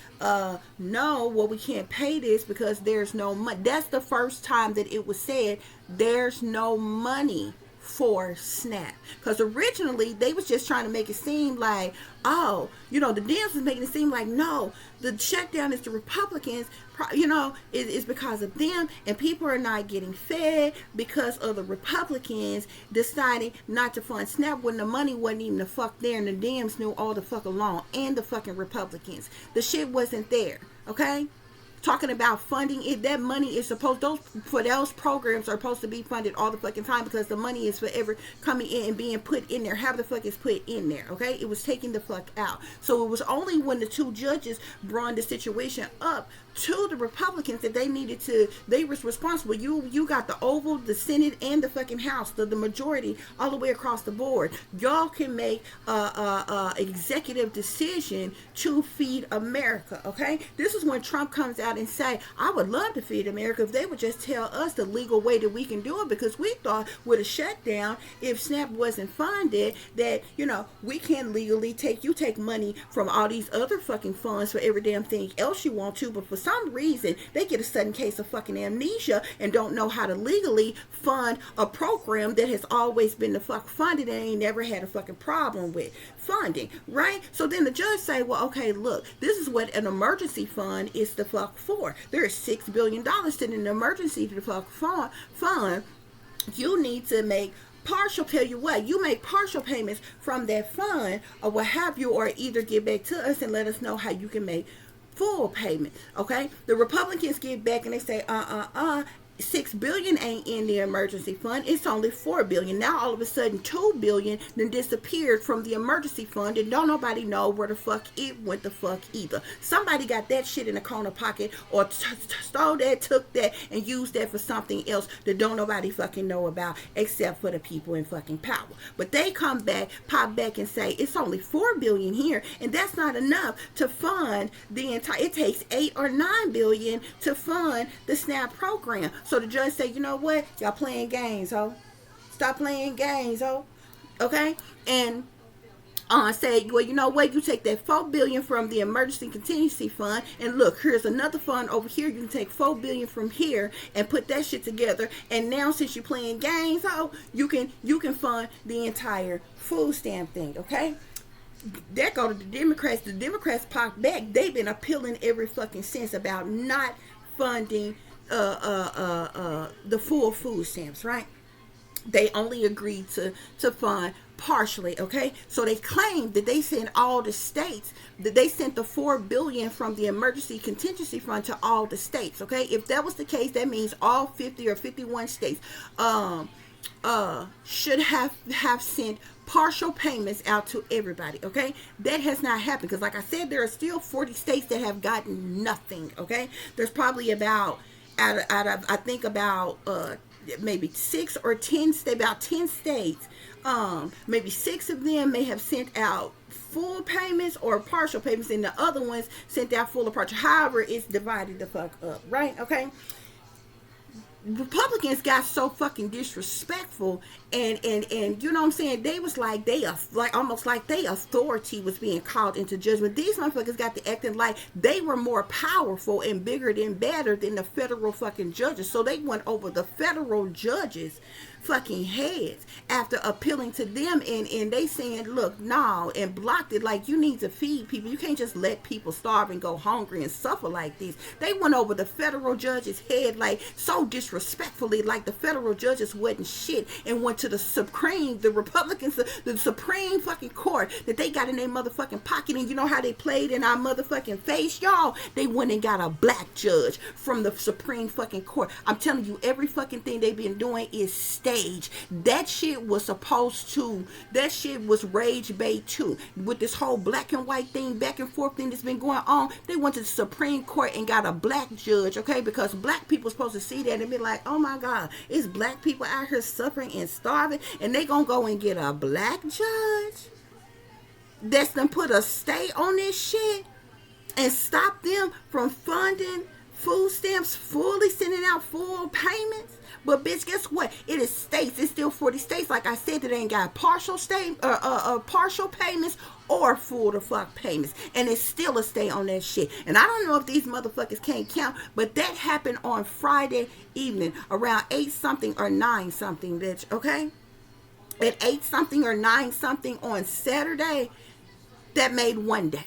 no, well, we can't pay this because there's no money. That's the first time that it was said there's no money for SNAP, because originally they was just trying to make it seem like, oh, the Dems was making it seem like, no, the shutdown is the Republicans, it's because of them, and people are not getting fed because of the Republicans deciding not to fund SNAP when the money wasn't even the fuck there, and the Dems knew all the fuck along, and the fucking Republicans. The shit wasn't there, okay? Talking about funding it, that money is supposed, those programs are supposed to be funded all the fucking time, because the money is forever coming in and being put in there. How the fuck is put in there, okay? It was taking the fuck out. So it was only when the two judges brought the situation up to the Republicans that they was responsible. You got the Oval, the Senate, and the fucking House, the majority all the way across the board. Y'all can make executive decision to feed America, okay? This is when Trump comes out and say, I would love to feed America if they would just tell us the legal way that we can do it, because we thought with a shutdown, if SNAP wasn't funded, that, we can legally take money from all these other fucking funds for every damn thing else you want to, but for some reason, they get a sudden case of fucking amnesia and don't know how to legally fund a program that has always been the fuck funded and ain't never had a fucking problem with funding, right? So then the judge say, well, okay, look, this is what an emergency fund is the fuck for. There is $6 billion in an emergency to the fuck fund. You need to make you make partial payments from that fund or what have you, or either get back to us and let us know how you can make full payment, okay? The Republicans get back and they say, 6 billion ain't in the emergency fund. It's only 4 billion. Now all of a sudden 2 billion then disappeared from the emergency fund, and don't nobody know where the fuck it went the fuck either. Somebody got that shit in a corner pocket, or stole that, took that, and used that for something else that don't nobody fucking know about except for the people in fucking power. But they come back, pop back and say it's only 4 billion here, and that's not enough to fund the entire, it takes 8 or 9 billion to fund the SNAP program. So the judge said, you know what? Y'all playing games, ho. Stop playing games, ho. Okay? And said, well, you know what? You take that $4 billion from the emergency contingency fund, and look, here's another fund over here. You can take $4 billion from here and put that shit together. And now, since you're playing games, ho, you can fund the entire food stamp thing. Okay? That go to the Democrats. The Democrats pop back. They've been appealing every fucking sense about not funding the full food stamps, right? They only agreed to fund partially, okay? So they claimed that they sent all the states, that they sent the $4 billion from the emergency contingency fund to all the states, okay? If that was the case, that means all 50 or 51 states should have sent partial payments out to everybody, okay? That has not happened, because like I said, there are still 40 states that have gotten nothing, okay? There's probably about out of I think about maybe 6 or 10 states, about 10 states, maybe 6 of them may have sent out full payments or partial payments, and the other ones sent out full or partial. However, it's divided the fuck up, right? Okay. Republicans got so fucking disrespectful, and you know what I'm saying, they was like, almost like their authority was being called into judgment. These motherfuckers got to acting like they were more powerful and bigger and better than the federal fucking judges. So they went over the federal judges fucking heads after appealing to them, and they saying, look, no, and blocked it. Like, you need to feed people. You can't just let people starve and go hungry and suffer like this. They went over the federal judge's head, like, so disrespectful. disrespectfully like the federal judges wasn't shit and went to the Republicans, the Supreme fucking Court that they got in their motherfucking pocket. And you know how they played in our motherfucking face, y'all? They went and got a black judge from the Supreme fucking Court. I'm telling you, every fucking thing they've been doing is staged. That shit was rage bait too. With this whole black and white thing, back and forth thing that's been going on, they went to the Supreme Court and got a black judge, okay? Because black people supposed to see that and be like, oh my God, it's black people out here suffering and starving, and they gonna go and get a black judge that's gonna put a stay on this shit and stop them from funding food stamps, fully sending out full payments. But bitch, guess what? It is states. It's still 40 states. Like I said, that ain't got partial payments or full the fuck payments. And it's still a stay on that shit. And I don't know if these motherfuckers can't count, but that happened on Friday evening around 8 something or 9 something, bitch. Okay? At 8 something or 9 something on Saturday, that made one day.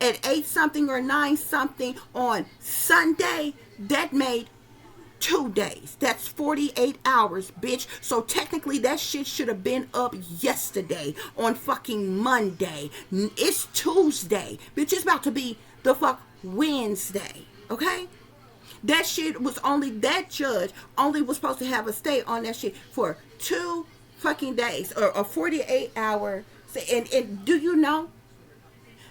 At 8 something or 9 something on Sunday, that made 2 days. That's 48 hours, bitch. So technically that shit should have been up yesterday on fucking Monday. It's Tuesday. Bitch, it's about to be the fuck Wednesday. Okay? That shit was only, that judge only was supposed to have a stay on that shit for 2 fucking days or a 48 hour. And do you know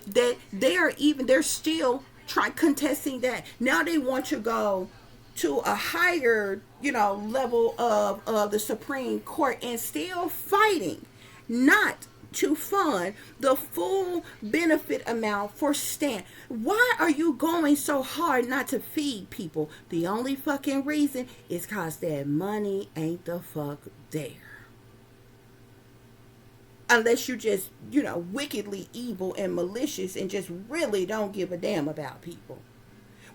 that they're still contesting that? Now they want to go to a higher, level of the Supreme Court and still fighting not to fund the full benefit amount for STAN. Why are you going so hard not to feed people? The only fucking reason is cause that money ain't the fuck there. Unless you just, wickedly evil and malicious and just really don't give a damn about people.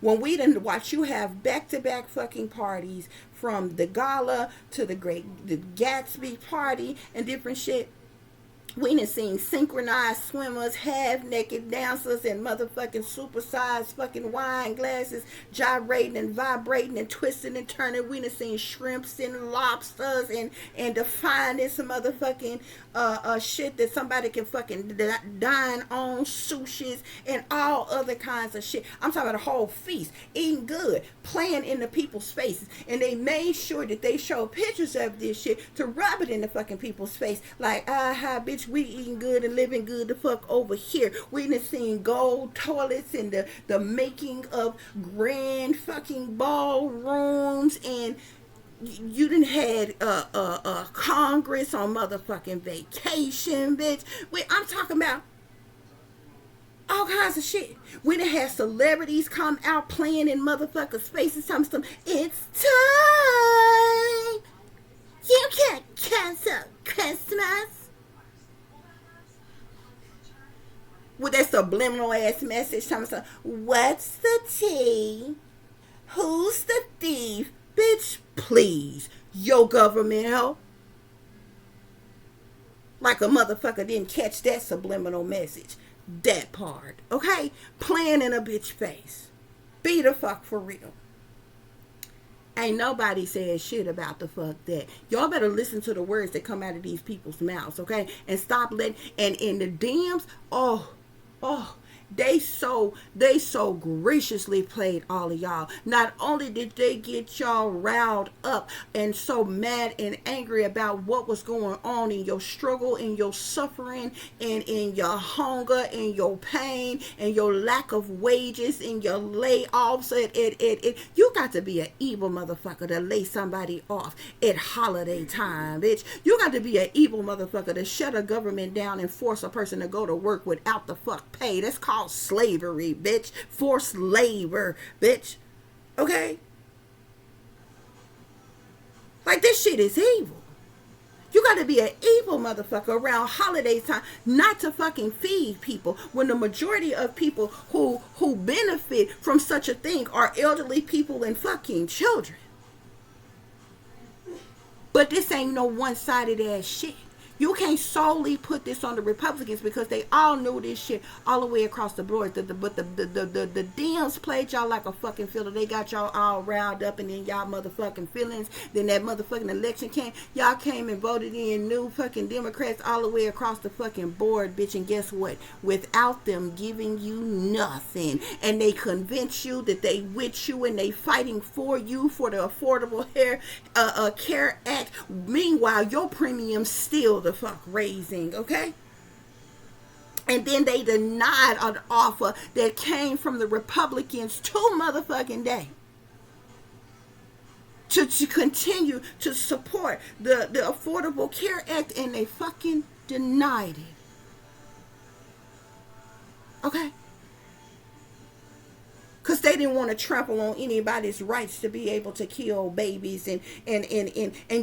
When we done watch you have back-to-back fucking parties, from the gala to the Gatsby party and different shit. We done seen synchronized swimmers, half-naked dancers, and motherfucking supersized fucking wine glasses gyrating and vibrating and twisting and turning. We done seen shrimps and lobsters and the finest motherfucking shit that somebody can fucking dine on, sushis and all other kinds of shit. I'm talking about a whole feast, eating good, playing in the people's faces. And they made sure that they show pictures of this shit to rub it in the fucking people's face. Like, bitch, we eating good and living good the fuck over here. We done seen gold toilets and the making of grand fucking ballrooms, and you done had Congress on motherfucking vacation, bitch. I'm talking about all kinds of shit. We done had celebrities come out playing in motherfuckers' faces. Something. It's time. You can't cancel Christmas. With that subliminal ass message, what's the tea? Who's the thief? Bitch, please. Your government help. Like a motherfucker didn't catch that subliminal message. That part. Okay? Playing in a bitch face. Be the fuck for real. Ain't nobody said shit about the fuck that. Y'all better listen to the words that come out of these people's mouths, okay? And stop letting, and in the DMs, they so graciously played all of y'all. Not only did they get y'all riled up and so mad and angry about what was going on in your struggle, in your suffering, and in your hunger, and your pain, and your lack of wages, and your layoffs. You got to be an evil motherfucker to lay somebody off at holiday time, bitch. You got to be an evil motherfucker to shut a government down and force a person to go to work without the fuck pay. That's called slavery, bitch. Forced labor, bitch. Okay? Like, this shit is evil. You got to be an evil motherfucker around holiday time not to fucking feed people, when the majority of people who benefit from such a thing are elderly people and fucking children. But this ain't no one-sided ass shit. You can't solely put this on the Republicans because they all knew this shit all the way across the board. But the Dems played y'all like a fucking fiddle. They got y'all all riled up and then y'all motherfucking feelings. Then that motherfucking election came. Y'all came and voted in new fucking Democrats all the way across the fucking board, bitch. And guess what? Without them giving you nothing. And they convince you that they with you and they fighting for you for the Affordable Care Act. Meanwhile, your premiums still the fuck raising, okay? And then they denied an offer that came from the Republicans 2 motherfucking day to continue to support the Affordable Care Act, and they fucking denied it. Okay? Because they didn't want to trample on anybody's rights to be able to kill babies and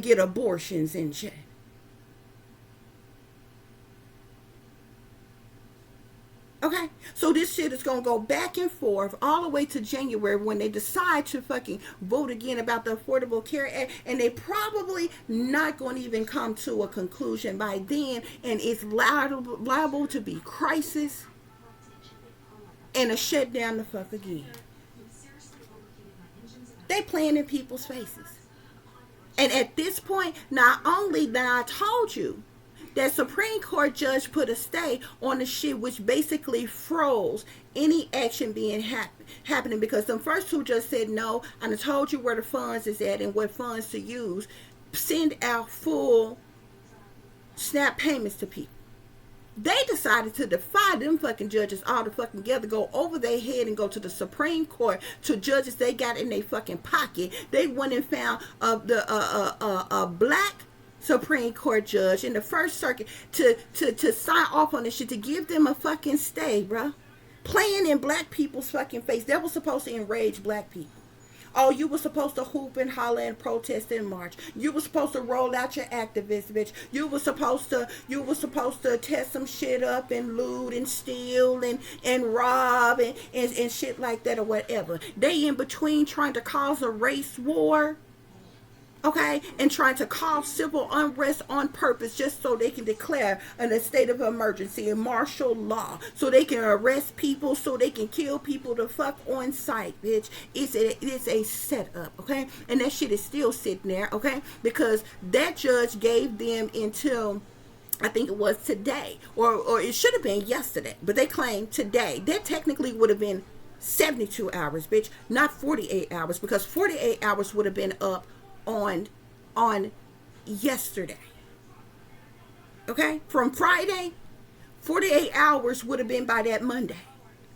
get abortions and shit. Okay, so this shit is going to go back and forth all the way to January when they decide to fucking vote again about the Affordable Care Act, and they probably not going to even come to a conclusion by then, and it's liable to be crisis and a shutdown the fuck again. They playing in people's faces. And at this point, not only that I told you that Supreme Court judge put a stay on the shit which basically froze any action being happening, because the first two just said no, and I told you where the funds is at and what funds to use. Send out full SNAP payments to people. They decided to defy them fucking judges all the fucking together, go over their head and go to the Supreme Court to judges they got in their fucking pocket. They went and found a black Supreme Court judge in the First Circuit to sign off on this shit, to give them a fucking stay, bruh. Playing in black people's fucking face. That was supposed to enrage black people. Oh, you were supposed to hoop and holler and protest and march. You were supposed to roll out your activist, bitch. You were supposed to test some shit up and loot and steal and rob and shit like that or whatever. They in between trying to cause a race war. Okay, and trying to cause civil unrest on purpose just so they can declare a state of emergency and martial law, so they can arrest people, so they can kill people the fuck on sight, bitch. It's a setup, okay? And that shit is still sitting there, okay? Because that judge gave them until, I think it was today, or it should have been yesterday, but they claim today. That technically would have been 72 hours, bitch, not 48 hours, because 48 hours would have been up on yesterday. Okay, from Friday, 48 hours would have been by that Monday.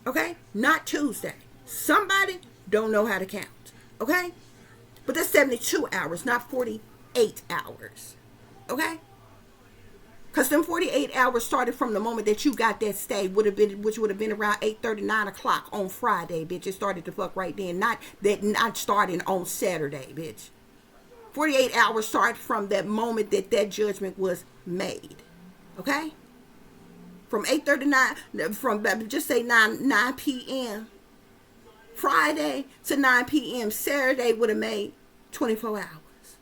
Okay, not Tuesday. Somebody don't know how to count. Okay, but that's 72 hours, not 48 hours. Okay, because them 48 hours started from the moment that you got that stay, which would have been around 8:30, 9 o'clock on Friday, bitch. It started to fuck right then, not starting on Saturday, bitch. 48 hours start from that moment that judgment was made. Okay? From 8:39, from just say 9 p.m. Friday to 9 p.m. Saturday would have made 24 hours.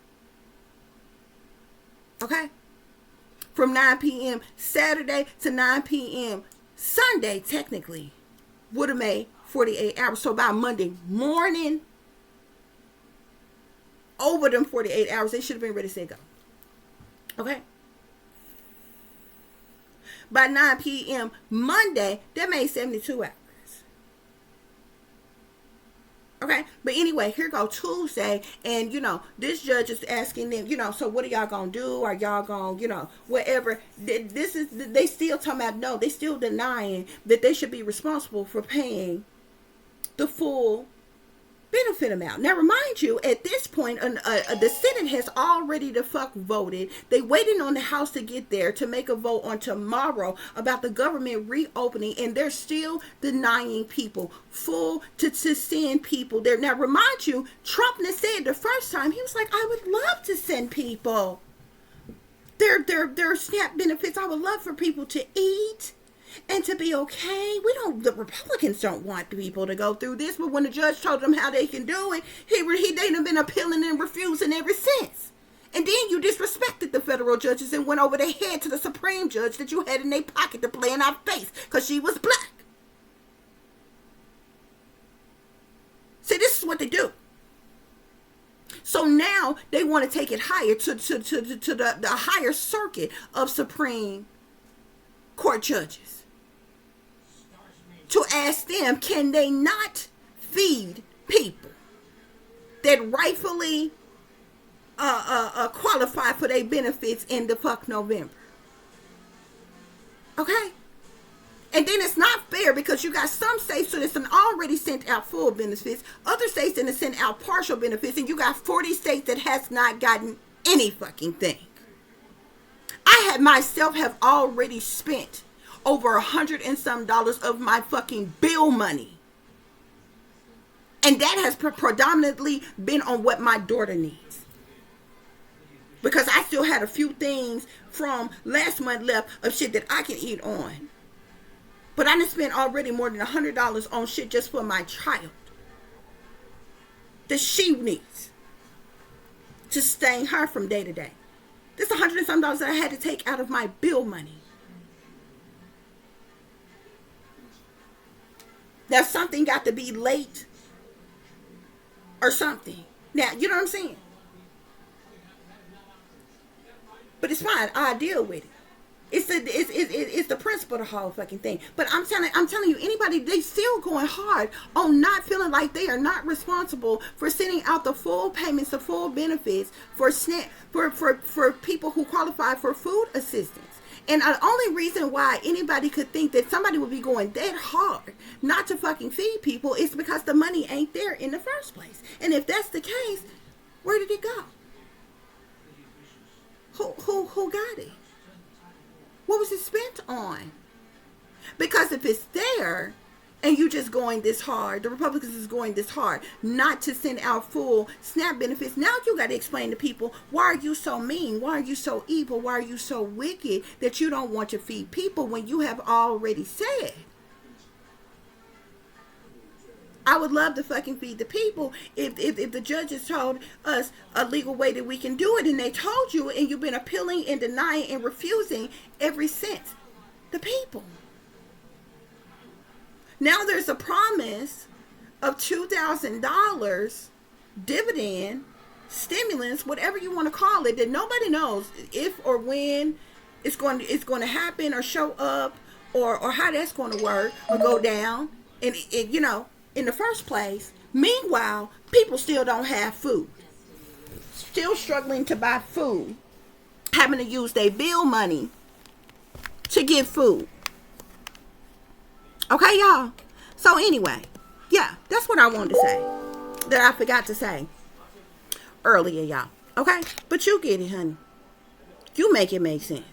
Okay? From 9 p.m. Saturday to 9 p.m. Sunday, technically, would have made 48 hours. So by Monday morning, over them 48 hours, they should have been ready to say go. Okay? By 9 p.m. Monday, that made 72 hours. Okay? But anyway, here go Tuesday, and, this judge is asking them, so what are y'all going to do? Are y'all going to, whatever. They still talking about, no, they still denying that they should be responsible for paying the full benefit amount. Now, remind you, at this point, the Senate has already the fuck voted. They waiting on the House to get there to make a vote on tomorrow about the government reopening, and they're still denying people full to send people there. Now, remind you, Trump said the first time, he was like, I would love to send people their SNAP benefits. I would love for people to eat and to be okay. The Republicans don't want people to go through this, but when the judge told them how they can do it, they've been appealing and refusing ever since. And then you disrespected the federal judges and went over their head to the Supreme Judge that you had in their pocket to play in our face because she was black. See, this is what they do. So now they want to take it higher to the higher circuit of Supreme Court judges. To ask them, can they not feed people that rightfully qualify for their benefits in the fuck November? Okay? And then it's not fair because you got some states that already sent out full benefits, other states that have sent out partial benefits, and you got 40 states that has not gotten any fucking thing. I have myself have already spent over $100 and some of my fucking bill money. And that has predominantly been on what my daughter needs. Because I still had a few things from last month left of shit that I can eat on. But I done spent already more than $100 on shit just for my child. That she needs. To sustain her from day to day. This $100 and some that I had to take out of my bill money. Now something got to be late. Or something. Now, you know what I'm saying? But it's fine. I'll deal with it. It's the principle of the whole fucking thing. But I'm telling you, anybody, they still going hard on not feeling like they are not responsible for sending out the full payments of full benefits for people who qualify for food assistance. And the only reason why anybody could think that somebody would be going that hard not to fucking feed people is because the money ain't there in the first place. And if that's the case, where did it go? Who got it? What was it spent on? Because if it's there and you just going this hard, the Republicans is going this hard not to send out full SNAP benefits, now you got to explain to people, why are you so mean? Why are you so evil? Why are you so wicked that you don't want to feed people when you have already said, I would love to fucking feed the people if the judges told us a legal way that we can do it, and they told you, and you've been appealing and denying and refusing ever since. The people. Now there's a promise of $2,000 dividend, stimulus, whatever you want to call it, that nobody knows if or when it's going to happen or show up or how that's going to work or go down. And you know, in the first place, meanwhile, people still don't have food. Still struggling to buy food. Having to use their bill money to get food. Okay, y'all? So anyway, yeah, that's what I wanted to say. That I forgot to say earlier, y'all. Okay? But you get it, honey. You make it make sense.